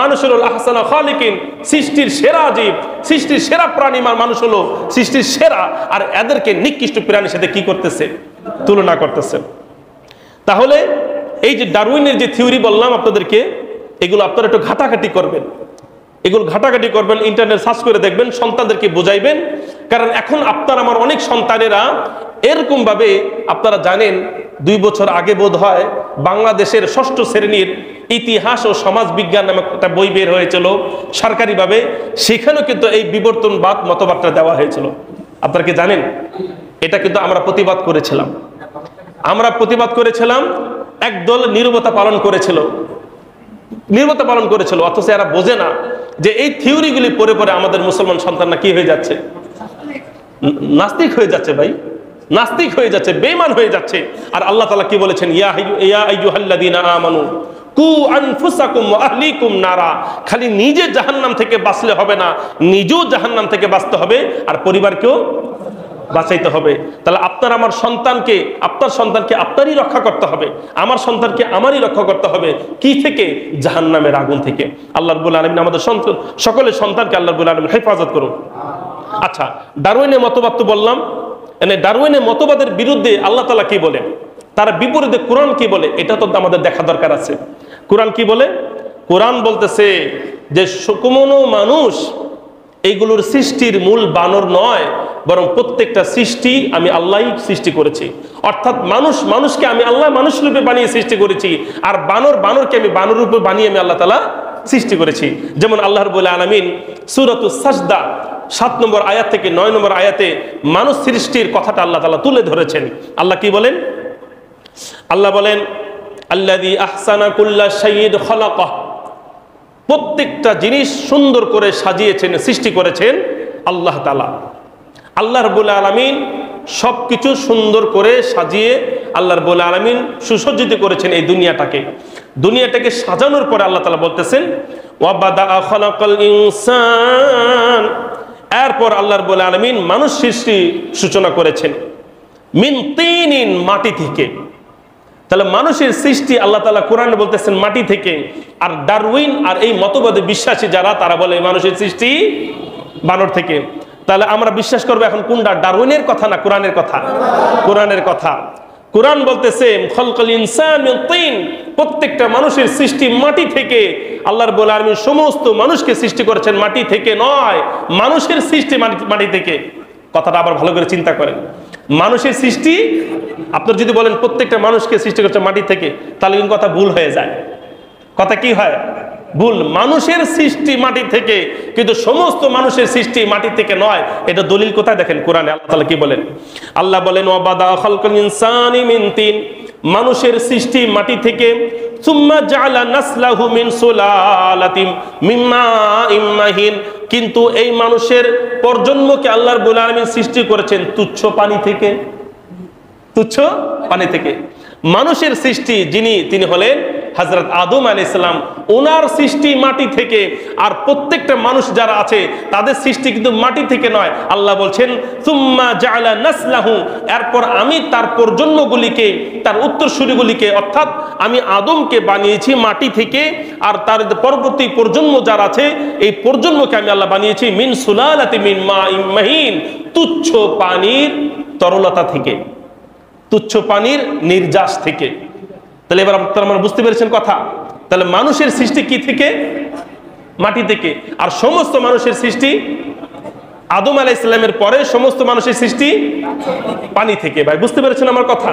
A: মানুষ হলো আহসানা খালিকিন, সৃষ্টির সেরা জীব, সৃষ্টির সেরা প্রাণী মানুষ হলো সৃষ্টির সেরা, আর এদেরকে নিকৃষ্ট প্রাণীর সাথে কি করতেছে? তুলনা করতেছে। তাহলে এই যে ডারউইনের যে থিওরি বললাম আপনাদেরকে, এগুলো আপনারা একটু ঘাটাঘাটি করবেন, ইন্টারনেট সার্চ করে দেখবেন, সন্তানদেরকে বোঝাইবেন। কারণ এখন আপনার আমার অনেক সন্তানেরা এরকম ভাবে, আপনারা জানেন 2 বছর আগে বোধ হয় বাংলাদেশের 6ষ্ঠ শ্রেণীর ইতিহাস ও সমাজ বিজ্ঞান নামে একটা বই বের হয়েছিল সরকারিভাবে, সেখানেও কিন্তু এই বিবর্তনবাদ মতবাদটা দেওয়া হয়েছিল। আপনারা কি জানেন? এটা কিন্তু আমরা প্রতিবাদ করেছিলাম। একদল নীরবতা পালন করেছিল, অথচ এরা বোঝে না যে এই থিওরিগুলি পড়ে পড়ে আমাদের মুসলমান সন্তানরা কি হয়ে যাচ্ছে? নাস্তিক হয়ে যাচ্ছে ভাই, নাস্তিক হয়ে যাচ্ছে, বেঈমান হয়ে যাচ্ছে। আর আল্লাহ তাআলা কি বলেছেন? ইয়া আইয়ুহাল্লাযীনা আমানু কু আনফুসাকুম ওয়া আহলিকুম নারা। খালি নিজে জাহান্নাম থেকে বাঁচলে হবে না, নিজেও জাহান্নাম থেকে বাঁচতে হবে আর পরিবারকেও বাঁচাইতে হবে। তাহলে আপনার আমার সন্তানকে, আপনার সন্তানকে আপনারই রক্ষা করতে হবে, আমার সন্তানকে আমারই রক্ষা করতে হবে। কি থেকে? জাহান্নামের আগুন থেকে। আল্লাহ রাব্বুল আলামিন আমাদের সকলের সন্তানকে আল্লাহ রাব্বুল আলামিন হেফাজত করুন। আচ্ছা, ডারউইনের মতবাদ তো বললাম। ডারউইনের মতবাদের বিরুদ্ধে আল্লাহ তাআলা কি বলে, তার বিপরীতে কোরআন কি বলে, এটা তো আমাদের দেখা দরকার আছে। কোরআন কি বলে? কোরআন বলতেছে যে কোনো মানুষ এইগুলোর সৃষ্টির মূল বানর নয়, বরং প্রত্যেকটা সৃষ্টি আমি আল্লাহই সৃষ্টি করেছি। অর্থাৎ মানুষকে আমি আল্লাহ মানুষ রূপে বানিয়ে সৃষ্টি করেছি, আর বানরকে আমি বানর রূপে বানিয়ে আমি আল্লাহ তাআলা সৃষ্টি করেছি। যেমন আল্লাহ রাব্বুল আলামিন সূরাতুস সাজদা 7 নম্বর আয়াত থেকে 9 নম্বর আয়াতে মানুষ সৃষ্টির কথাটা আল্লাহ তাআলা তুলে ধরেছেন। আল্লাহ কি বলেন? আল্লাহ বলেন আল্লাযী আহসানা কুল্লা শাইইন খালাকাহ। প্রত্যেকটা জিনিস সুন্দর করে সাজিয়েছেন, সৃষ্টি করেছেন আল্লাহ তাআলা। আল্লাহ রাব্বুল আলামিন সবকিছু সুন্দর করে সাজিয়ে আল্লাহ রাব্বুল আলামিন সুসজ্জিত করেছেন এই দুনিয়াটাকে সাজানোর পরে আল্লাহ তাআলা বলতেছেন ওয়া বাদা খালাকাল ইনসান। এরপর আল্লাহ রাব্বুল আলামিন মানুষ সৃষ্টি সূচনা করেছেন মিন তিনিন, মাটি থেকে। তাহলে মানুষের সৃষ্টি আল্লাহ তাআলা কোরআনে বলতেছেন মাটি থেকে। আর ডারউইন আর এই মতবাদে বিশ্বাসী যারা, তারা বলে মানুষের সৃষ্টি বানর থেকে। তাহলে আমরা বিশ্বাস করবো এখন কোনটা? ডারউইনের কথা না কোরআনের কথা? কোরআনের কথা। কোরআন বলতেছে খালাকাল ইনসান মিন তিন, প্রত্যেকটা মানুষের সৃষ্টি মাটি থেকে। আল্লাহ রাব্বুল আলামিন সমস্ত মানুষকে সৃষ্টি করেছেন মাটি থেকে নয়, মানুষের সৃষ্টি মাটি থেকে। কথাটা আবার ভালো করে চিন্তা করেন। মানুষের সৃষ্টি, আপনার যদি বলেন প্রত্যেকটা মানুষকে সৃষ্টি করছে মাটি থেকে, তাহলে কিন্তু কথা ভুল হয়ে যায়। কথা কি হয়? ভুল। মানুষের সৃষ্টি মাটি থেকে, কিন্তু সমস্ত মানুষের সৃষ্টি মাটি থেকে নয়। এটা দলিল কোথায়? দেখেন কোরআনে আল্লাহ তাআলা কি বলেন। আল্লাহ বলেন ওয়া বাদা খালাকাল ইনসানি মিন তিন, মানুষের সৃষ্টি মাটি থেকে। সুম্মা জাআলা নাসলাহু মিন সুলালাতিম মিন মাইন মাহিন, কিন্তু এই মানুষের প্রজন্মকে আল্লাহ রাব্বুল আলামিন সৃষ্টি করেছেন তুচ্ছ পানি থেকে। তুচ্ছ পানি থেকে মানুষের সৃষ্টি যিনি, তিনি হলেন হযরত আদম আলাইহিস সালাম, ওনার সৃষ্টি মাটি থেকে। আর প্রত্যেকটা মানুষ যারা আছে তাদের সৃষ্টি কিন্তু মাটি থেকে নয়। আল্লাহ বলছেন সুম্মা জাআলা নাসলাহু, এরপর আমি তার প্রজন্মগুলিকে, তার উত্তরসূরিগুলিকে, অর্থাৎ আমি আদমকে বানিয়েছি মাটি থেকে, আর তার পরবর্তী প্রজন্ম যারা আছে এই প্রজন্মকে আমি আল্লাহ বানিয়েছি মিন সুলালাতি মিন মাইন মাহিন, তুচ্ছ পানির তরলতা থেকে, তুচ্ছ পানির নির্যাস থেকে। তাহলে এবার আপনারা বুঝতে পেরেছেন কথা। তাহলে মানুষের সৃষ্টি কি থেকে? মাটি থেকে। আর সমস্ত মানুষের সৃষ্টি আদম আলাইহিস সালামের পরে সমস্ত মানুষের সৃষ্টি পানি থেকে। ভাই বুঝতে পেরেছেন আমার কথা?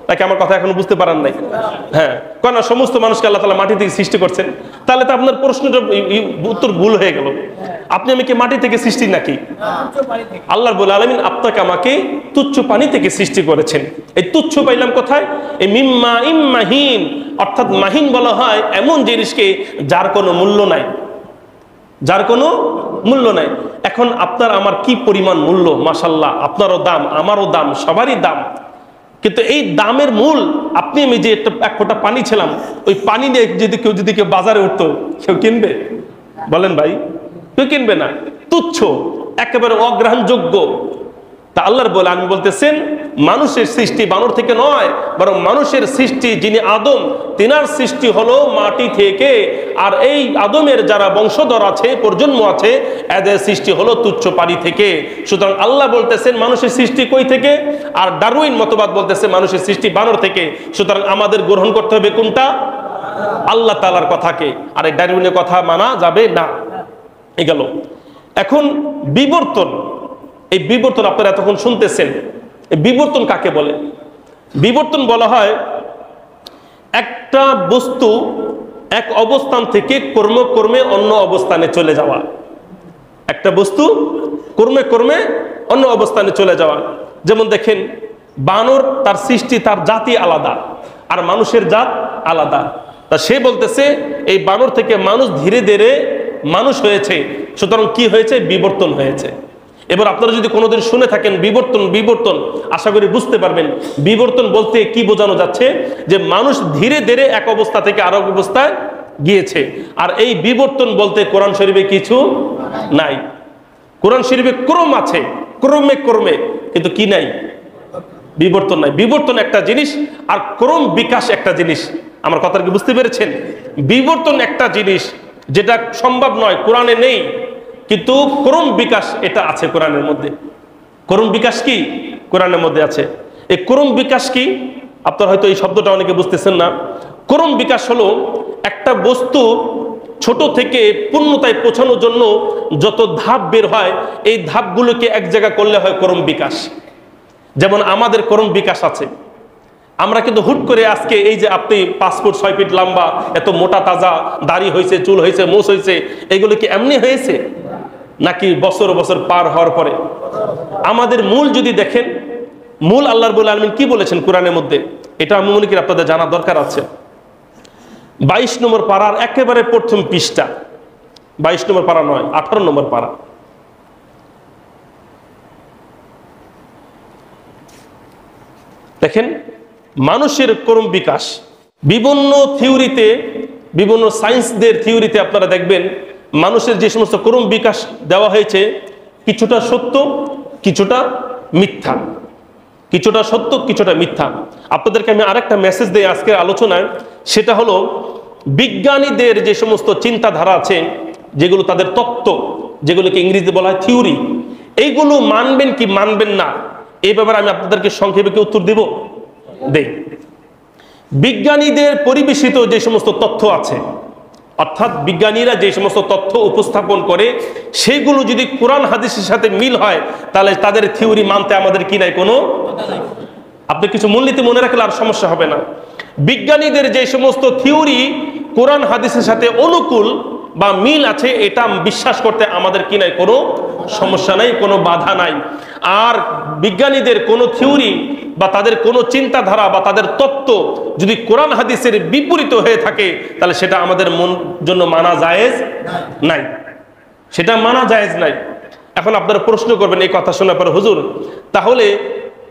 A: নাকি আমার কথা এখনো বুঝতে পারেন নাই? হ্যাঁ, কেন সমস্ত মানুষকে আল্লাহ তাআলা মাটি থেকে সৃষ্টি করছেন? তাহলে তো আপনার প্রশ্নটা উত্তর ভুল হয়ে গেল। আপনি আমি কি মাটি থেকে সৃষ্টি নাকি? আল্লাহ রাব্বুল আলামিন আপনাকে আমাকে তুচ্ছ পানি থেকে সৃষ্টি করেছেন। এই তুচ্ছ পাইলাম কোথায়? এই মিম্মা ইম্মাহিন, অর্থাৎ মাহিন বলা হয় এমন জিনিসকে যার কোনো মূল্য নাই, যার কোনো মূল্য নাই। এখন আপনার আমার কি পরিমাণ মূল্য, মাশাআল্লাহ, আপনারও দাম, আমারও দাম, সবারই দাম। কিন্তু এই দামের মূল, আপনি আমি যে এক ফোঁটা পানি ছিলাম, ওই পানি নিয়ে যদি কেউ বাজারে উঠতো, কেউ কিনবে? বলেন ভাই, কেউ কিনবে না। তুচ্ছ, একেবারে অগ্রহণযোগ্য। তা আল্লাহর বলে আমি বলতেছেন মানুষের সৃষ্টি বানর থেকে নয়, বরং মানুষের সৃষ্টি যিনি আদম, তিনার সৃষ্টি হলো মাটি থেকে। আর এই আদমের যারা বংশধর আছে, প্রজন্ম আছে, এদের সৃষ্টি হলো তুচ্ছ পানি থেকে। সুতরাং আল্লাহ বলতেছেন মানুষের সৃষ্টি কই থেকে? আর ডারউইন মতবাদ বলতেছে মানুষের সৃষ্টি বানর থেকে। সুতরাং আমাদের গ্রহণ করতে হবে কোনটা? আল্লাহ তাআলার কথাকে। আর এই ডারউইনের কথা মানা যাবে না। এই গেল। এখন বিবর্তন, এই বিবর্তন আপনারা এতক্ষণ শুনতেছেন। এই বিবর্তন কাকে বলে? বিবর্তন বলা হয় একটা বস্তু এক অবস্থান থেকে কর্মে অন্য অবস্থানে চলে যাওয়া। একটা বস্তু কর্মে অন্য অবস্থানে চলে যাওয়া। যেমন দেখেন, বানর তার সৃষ্টি, তার জাতি আলাদা, আর মানুষের জাত আলাদা। তা সে বলতেছে এই বানর থেকে মানুষ ধীরে ধীরে মানুষ হয়েছে। সুতরাং কি হয়েছে? বিবর্তন হয়েছে। এবার আপনারা যদি কোনোদিন শুনে থাকেন বিবর্তন বিবর্তন, আশা করি বুঝতে পারবেন বিবর্তন বলতে কি বোঝানো যাচ্ছে। যে মানুষ ধীরে ধীরে এক অবস্থা থেকে আরেক অবস্থায় গিয়েছে। আর এই বিবর্তন বলতে কোরআন শরীফে কিছু নাই। কোরআন শরীফে ক্রম আছে, ক্রমে, কিন্তু কি নাই? বিবর্তন নাই। বিবর্তন একটা জিনিস, আর ক্রম বিকাশ একটা জিনিস। আমার কথা কি বুঝতে পেরেছেন? বিবর্তন একটা জিনিস যেটা সম্ভব নয়, কোরআনে নেই, কিন্তু ক্রম বিকাশ এটা আছে কোরআনের মধ্যে। ক্রম বিকাশ কি? কোরআনের মধ্যে আছে। এই ক্রম বিকাশ কি? আপনারা হয়তো এই শব্দটা অনেকে বুঝতেছেন না। ক্রম বিকাশ হলো একটা বস্তু ছোট থেকে পূর্ণতায় পৌঁছানোর জন্য যত ধাপ বের হয়, এই ধাপগুলোকে এক জায়গা করলে হয় ক্রম বিকাশ। যেমন আমাদের ক্রম বিকাশ আছে। আমরা কিন্তু হুট করে আজকে এই যে আপনি 5 ফুট 6 ফিট লম্বা, এত মোটা তাজা দাড়ি হয়েছে, চুল হয়েছে, মোছ হয়েছে, এগুলো কি এমনি হয়েছে নাকি বছর বছর পার হওয়ার পরে? আমাদের মূল যদি দেখেন, মূল আল্লাহ রাব্বুল আলামিন কি বলেছেন কোরআনের মধ্যে, এটা আমি মনে করি আপনাদের জানা দরকার আছে। 22 নম্বর পারার একেবারে প্রথম পৃষ্ঠা, 22 নম্বর পারা নয়, 18 নম্বর পারা। দেখেন, মানুষের ক্রম বিকাশ বিভিন্ন থিওরিতে, বিভিন্ন সায়েন্সদের থিওরিতে আপনারা দেখবেন মানুষের যে সমস্ত ক্রম বিকাশ দেওয়া হয়েছে, কিছুটা সত্য, কিছুটা মিথ্যা, কিছুটা সত্য, কিছুটা মিথ্যা। আপনাদেরকে আমি আরেকটা মেসেজ দেই আজকের আলোচনায়, সেটা হলো বিজ্ঞানীদের যে সমস্ত চিন্তাধারা আছে, যেগুলো তাদের তত্ত্ব, যেগুলোকে ইংরেজিতে বলা হয় থিওরি, এইগুলো মানবেন কি মানবেন না, এই ব্যাপারে আমি আপনাদেরকে সংক্ষেপে কি উত্তর দেব? দেই। বিজ্ঞানীদের পরিবেশিত যে সমস্ত তথ্য আছে, অর্থাৎ বিজ্ঞানীরা যে সমস্ত তথ্য উপস্থাপন করে, সেগুলো যদি কোরআন হাদিসের সাথে মিল হয়, তাহলে তাদের থিওরি মানতে আমাদের কি নাই, কোনো। আপনি কিছু মূলনীতি মনে রাখলে আর সমস্যা হবে না। বিজ্ঞানীদের যে সমস্ত থিওরি কোরআন হাদিসের সাথে অনুকূল বা মিল আছে, এটা বিশ্বাস করতে আমাদের কি নাই, কোনো সমস্যা নাই, কোনো বাধা নাই। আর বিজ্ঞানীদের কোনো থিওরি বা তাদের কোনো চিন্তাধারা বা তাদের তত্ত্ব যদি কোরআন হাদিসের বিপরীত হয়ে থাকে, তাহলে সেটা আমাদের জন্য মানা জায়েজ নাই, সেটা মানা জায়েজ নাই। এখন আপনারা প্রশ্ন করবেন এই কথা শোনার পর, হুজুর তাহলে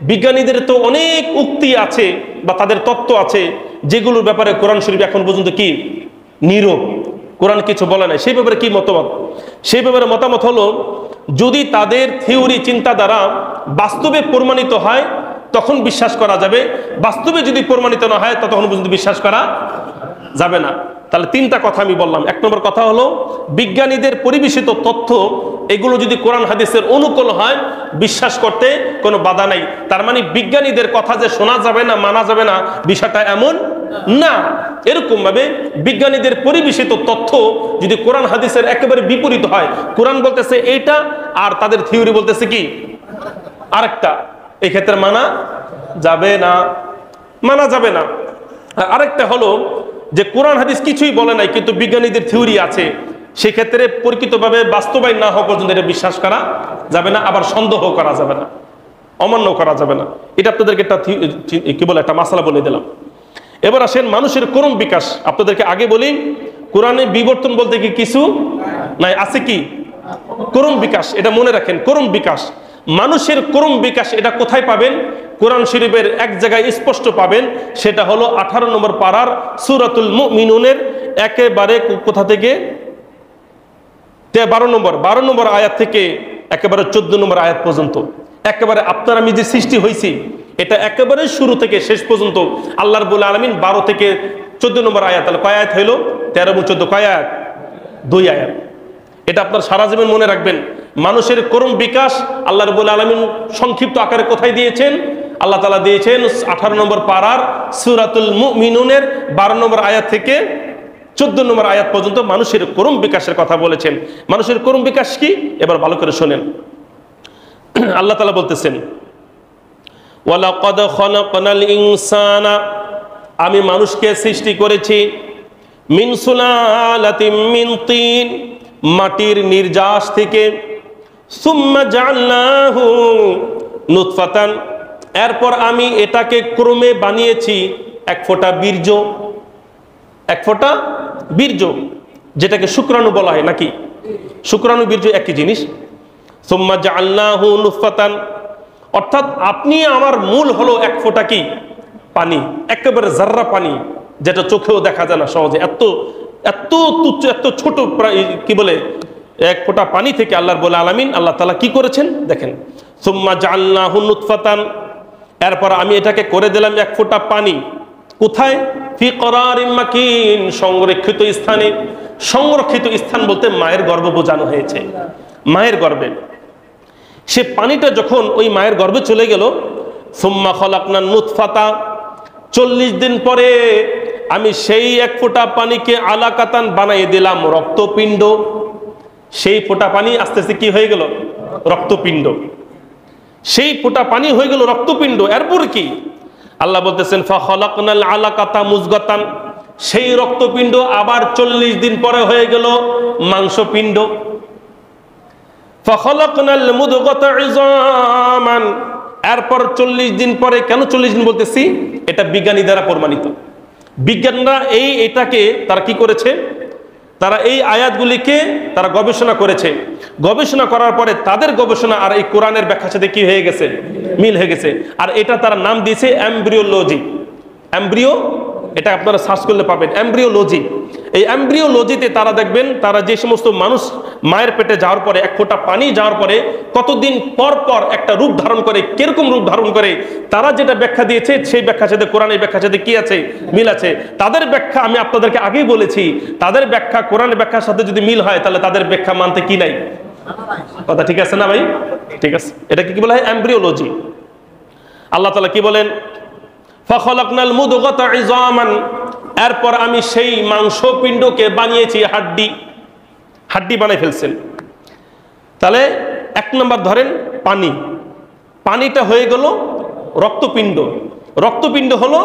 A: বিজ্ঞানীদের তো অনেক উক্তি আছে বা তাদের তত্ত্ব আছে, যেগুলোর ব্যাপারে কোরআন শরীফ এখন পর্যন্ত কি নীরব, কোরআন কিছু বলে নাই, সেই ব্যাপারে কি মতামত? সেই ব্যাপারে মতামত হলো, যদি তাদের থিওরি চিন্তা দ্বারা বাস্তবে প্রমাণিত হয় তখন বিশ্বাস করা যাবে, বাস্তবে যদি প্রমাণিত না হয় ততক্ষণ পর্যন্ত বিশ্বাস করা যাবে না। তাহলে তিনটা কথা আমি বললাম। এক নম্বর কথা হলো, বিজ্ঞানীদের পরিবেশিত তথ্য এগুলো যদি কোরআন হাদিসের অনুকূল হয় বিশ্বাস করতে কোনো বাধা নাই। তার মানে বিজ্ঞানীদের কথা যে শোনা যাবে না, মানা যাবে না, বিষয়টা এমন না। এরকম ভাবে বিজ্ঞানীদের পরিবেশিত তথ্য যদি কোরআন হাদিসের একেবারে বিপরীত হয়, কোরআন বলতেছে এইটা আর তাদের থিওরি বলতেছে কি আরেকটা, এই ক্ষেত্রে মানা যাবে না, মানা যাবে না। আরেকটা হলো যে কোরআন হাদিস কিছুই বলে নাই কিন্তু বিজ্ঞানীদের থিওরি আছে, সেক্ষেত্রে পরিচিতভাবে বাস্তবায়ন না হওয়া পর্যন্ত এটা বিশ্বাস করা যাবে না, আবার সন্দেহ করা যাবে না, অমান্য করা যাবে না। এটা আপনাদেরকে একটা কি বলে একটা মাসালা বলে দিলাম। এবার আসেন মানুষের ক্রম বিকাশ। আপনাদেরকে আগে বলি, কোরআনে বিবর্তন বলতে কি কিছু নাই, আছে কি ক্রম বিকাশ। এটা মনে রাখেন, ক্রম বিকাশ, মানুষের ক্রম বিকাশ এটা কোথায় পাবেন? কোরআন শরীফের এক জায়গায় স্পষ্ট পাবেন, সেটা হলো 18 নম্বর পারার সূরাতুল মুমিনুনের একেবারে কোথা থেকে 12 নম্বর আয়াত থেকে একেবারে 14 নম্বর আয়াত পর্যন্ত। একেবারে আপনার আমি যে সৃষ্টি হয়েছি এটা একেবারে শুরু থেকে শেষ পর্যন্ত আল্লাহ রাব্বুল আলামিন 12 থেকে 14 নম্বর আয়াত। তাহলে কয় আয়াত হইল? 13 এবং 14 কয় আয়াত? 2 আয়াত। এটা আপনার সারা জীবন মনে রাখবেন। মানুষের ক্রম বিকাশ আল্লাহ রাব্বুল আলামিন সংক্ষিপ্ত আকারে কোথায় দিয়েছেন? আল্লাহ তাআলা দিয়েছেন 18 নম্বর পারার সূরাতুল মুমিনুনের 12 নম্বর আয়াত থেকে 14 নম্বর আয়াত পর্যন্ত মানুষের ক্রম বিকাশের কথা বলেছেন। মানুষের ক্রম বিকাশ কি এবার ভালো করে শোনেন। আল্লাহ তাআলা বলতেছেন, ওয়ালাকাদ খালাকনাল ইনসানা, আমি মানুষকে সৃষ্টি করেছি, মিন সুলালাতিন মিন তিন, মাটির নির্যাস থেকে, সুম্মা জাআলনাহু নুতফাতান, এরপর আমি এটাকে ক্রমে বানিয়েছি এক ফোঁটা বীর্য, এক ফোঁটা বীর্য, যেটাকে শুক্রাণু বলা হয় নাকি? শুক্রাণু বীর্য একই জিনিস। সুম্মা জাআলনাহু নুতফাতান, অর্থাৎ আপনি আমার মূল হলো এক ফোঁটা কি পানি, একেবারে জাররা পানি, যেটা চোখেও দেখা যায় না সহজে। এত এত তুচ্ছ, এত ছোট কি বলে এক ফোঁটা পানি থেকে আল্লাহ রাব্বুল আলামিন আল্লাহ তাআলা কি করেছেন দেখেন। সুম্মা জাআলনাহু নুতফাতান, এরপর আমি এটাকে করে দিলাম এক ফোঁটা পানি। কোথায়? ফি করারিন মাকিন, সংরক্ষিত স্থানে। সংরক্ষিত স্থান বলতে মায়ের গর্ভ বোঝানো হয়েছে, মায়ের গর্ভে। সে পানিটা যখন ওই মায়ের গর্ভে চলে গেল, সুম্মা খলাকনান নুতফাতা, 40 দিন পরে আমি সেই এক ফোঁটা পানিকে আলাকাতান বানিয়ে দিলাম রক্তপিণ্ড। সেই ফোঁটা পানি আস্তে আস্তে কি হয়ে গেল? রক্তপিণ্ড। সেই ফোঁটা পানি হয়ে গেল রক্তপিণ্ড। এরপর কি আল্লাহ বলতেছেন, ফাখলাকনাল আলাকাতা মুজগাতান, সেই রক্তপিণ্ড আবার 40 দিন পরে হয়ে গেল মাংসপিণ্ড। ফাখলাকনাল মুদগাতা ইযামান, এরপর 40 দিন পরে, কেন 40 দিন বলতেছি? এটা বিজ্ঞানী দ্বারা প্রমাণিত। বিজ্ঞানীরা এটাকে তারা কি করেছে? তারা এই আয়াতগুলিকে তারা গবেষণা করেছে। গবেষণা করার পরে তাদের গবেষণা আর এই কোরআনের ব্যাখ্যার সাথে কি হয়ে গেছে? মিল হয়ে গেছে। আর এটা তারা নাম দিয়েছে এমব্রিওলজি। এমব্রিও, এটা আপনারা সার্চ করলে পাবেন, এমব্রিওলজি। এই এমব্রিওলজিতে তারা দেখবেন, তারা যে সমস্ত মানুষ মায়ের পেটে যাওয়ার পরে এক ফোঁটা পানি যাওয়ার পরে কতদিন পর পর একটা রূপ ধারণ করে, কিরকম রূপ ধারণ করে, তারা যেটা ব্যাখ্যা দিয়েছে সেই ব্যাখ্যার সাথে কোরআনের ব্যাখ্যার সাথে কি আছে? মিল আছে। তাদের ব্যাখ্যা আমি আপনাদেরকে আগেই বলেছি, তাদের ব্যাখ্যা কোরআনের ব্যাখ্যার সাথে যদি মিল হয় তাহলে তাদের ব্যাখ্যা মানতে কি নাই? কথা ঠিক আছে না ভাই? ঠিক আছে। এটাকে কি বলা হয়? এমব্রিওলজি। আল্লাহ তাআলা কি বলেন? ফাখলাকনাল মুদগাতা ইযামান, এরপর আমি সেই মাংসপিণ্ডকে বানিয়েছি হাড্ডি। হাড্ডি বানাই ফেলছেন। তাহলে এক নম্বর ধরেন পানি, পানিটা হয়ে গেল রক্তপিণ্ড, রক্তপিণ্ড হলো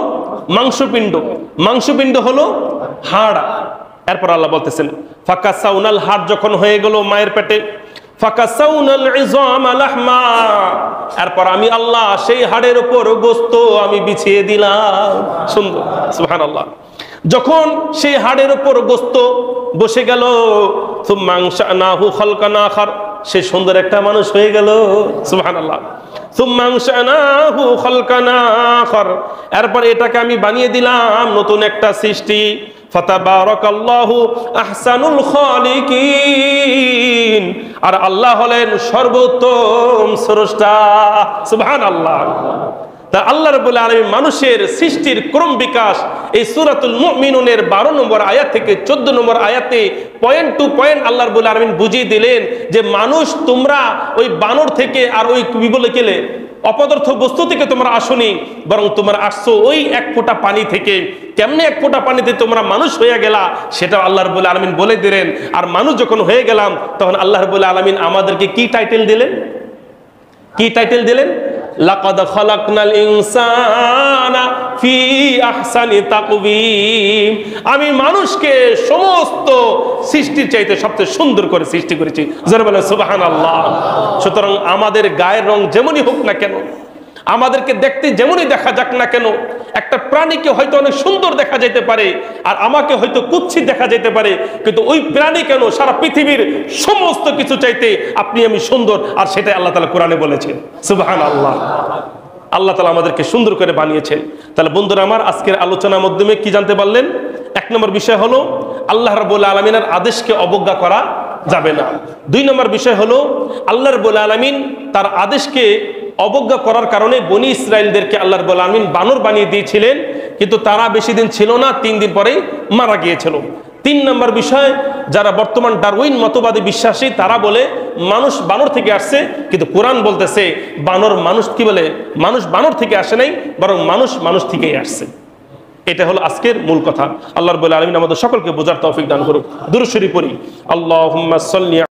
A: মাংসপিণ্ড, মাংসপিণ্ড হলো হাড়। এরপর আল্লাহ বলতেছেন, ফাকাসাউনাল, হাড় যখন হয়ে গেল মায়ের পেটে, ফাকাসাউনাল ইযামা লাহমা, এরপর আমি আল্লাহ সেই হাড়ের উপর গোশত আমি বিছিয়ে দিলাম। সুন্দর, সুবহানাল্লাহ। যখন সেই হাড়ের উপর গোশত বসে গেল, সুম্মা আনশানাহু খালকান আখার, সে সুন্দর একটা মানুষ হয়ে গেল। সুবহানাল্লাহ। সুম্মা আনশানাহু খালকান আখার, এরপর এটাকে আমি বানিয়ে দিলাম নতুন একটা সৃষ্টি। ফাতাবারাকাল্লাহু আহসানুল খালিকিন, আর আল্লাহ হলেন সর্বোত্তম স্রষ্টা। সুবহানাল্লাহ। তা আল্লাহ রাব্বুল আলামিন মানুষের সৃষ্টির ক্রম বিকাশ এই সূরাতুল মুমিনুনের 12 নম্বর আয়াত থেকে 14 নম্বর আয়াতে পয়েন্ট টু পয়েন্ট আল্লাহ রাব্বুল আলামিন বুঝিয়ে দিলেন যে মানুষ তোমরা ওই বানর থেকে আর ওই কি বলে গেলে অপদার্থ বস্তু থেকে তোমরা আসোনি, বরং তোমরা আসছো ওই এক ফোঁটা পানি থেকে। কেমনে এক ফোঁটা পানিতে তোমরা মানুষ হয়ে গেলা সেটা আল্লাহ রাব্বুল আলামিন বলে দিলেন। আর মানুষ যখন হয়ে গেলাম তখন আল্লাহ রাব্বুল আলামিন আমাদেরকে কি টাইটেল দিলেন? কি টাইটেল দিলেন? লাকাদ খালাকনাল ইনসানা ফি আহসানি তাকওয়িম, আমি মানুষকে সমস্ত সৃষ্টির চাইতে সবচেয়ে সুন্দর করে সৃষ্টি করেছি। জোরে বলেন সুবহানাল্লাহ। সুতরাং আমাদের গায়ের রং যেমনই হোক না কেন, আমাদেরকে দেখতে যেমনই দেখা যাক না কেন, একটা প্রাণীকে হয়তো অনেক সুন্দর দেখা যেতে পারে আর আমাকে হয়তো কুৎসিত দেখা যেতে পারে, কিন্তু ওই প্রাণী কেন সারা পৃথিবীর সমস্ত কিছু চাইতে আপনি আমি সুন্দর, আর সেটাই আল্লাহ তাআলা কোরআনে বলেছেন। সুবহানাল্লাহ। আল্লাহ তাআলা আমাদেরকে সুন্দর করে বানিয়েছেন। তাহলে বন্ধুরা আমার, আজকের আলোচনার মাধ্যমে কি জানতে পারলেন? এক নম্বর বিষয় হলো আল্লাহ রাব্বুল আলামিনের আদেশকে অবজ্ঞা করা যাবে না। দুই নম্বর বিষয় হলো আল্লাহ রাব্বুল আলামিন তার আদেশকে অবজ্ঞা করার কারণে বনি ইসরাইলদেরকে আল্লাহ রাব্বুল আলামিন বানর বানিয়ে দিয়েছিলেন, কিন্তু তারা বেশি দিন ছিল না, 3 দিন পরেই মারা গিয়েছিল। 3 নম্বর বিষয়, যারা বর্তমান ডারউইন মতবাদে বিশ্বাসী তারা বলে মানুষ বানর থেকে আসছে, কিন্তু কোরআন বলতেছে বানর মানুষ কি বলে, মানুষ বানর থেকে আসে নাই, বরং মানুষ মানুষ থেকেই আসছে। এটা হলো আজকের মূল কথা। আল্লাহ রাব্বুল আলামিন আমাদের সকলকে বোঝার তৌফিক দান করুক। দুরূদ শরীফ পড়ি। আল্লাহুম্মা সাল্লি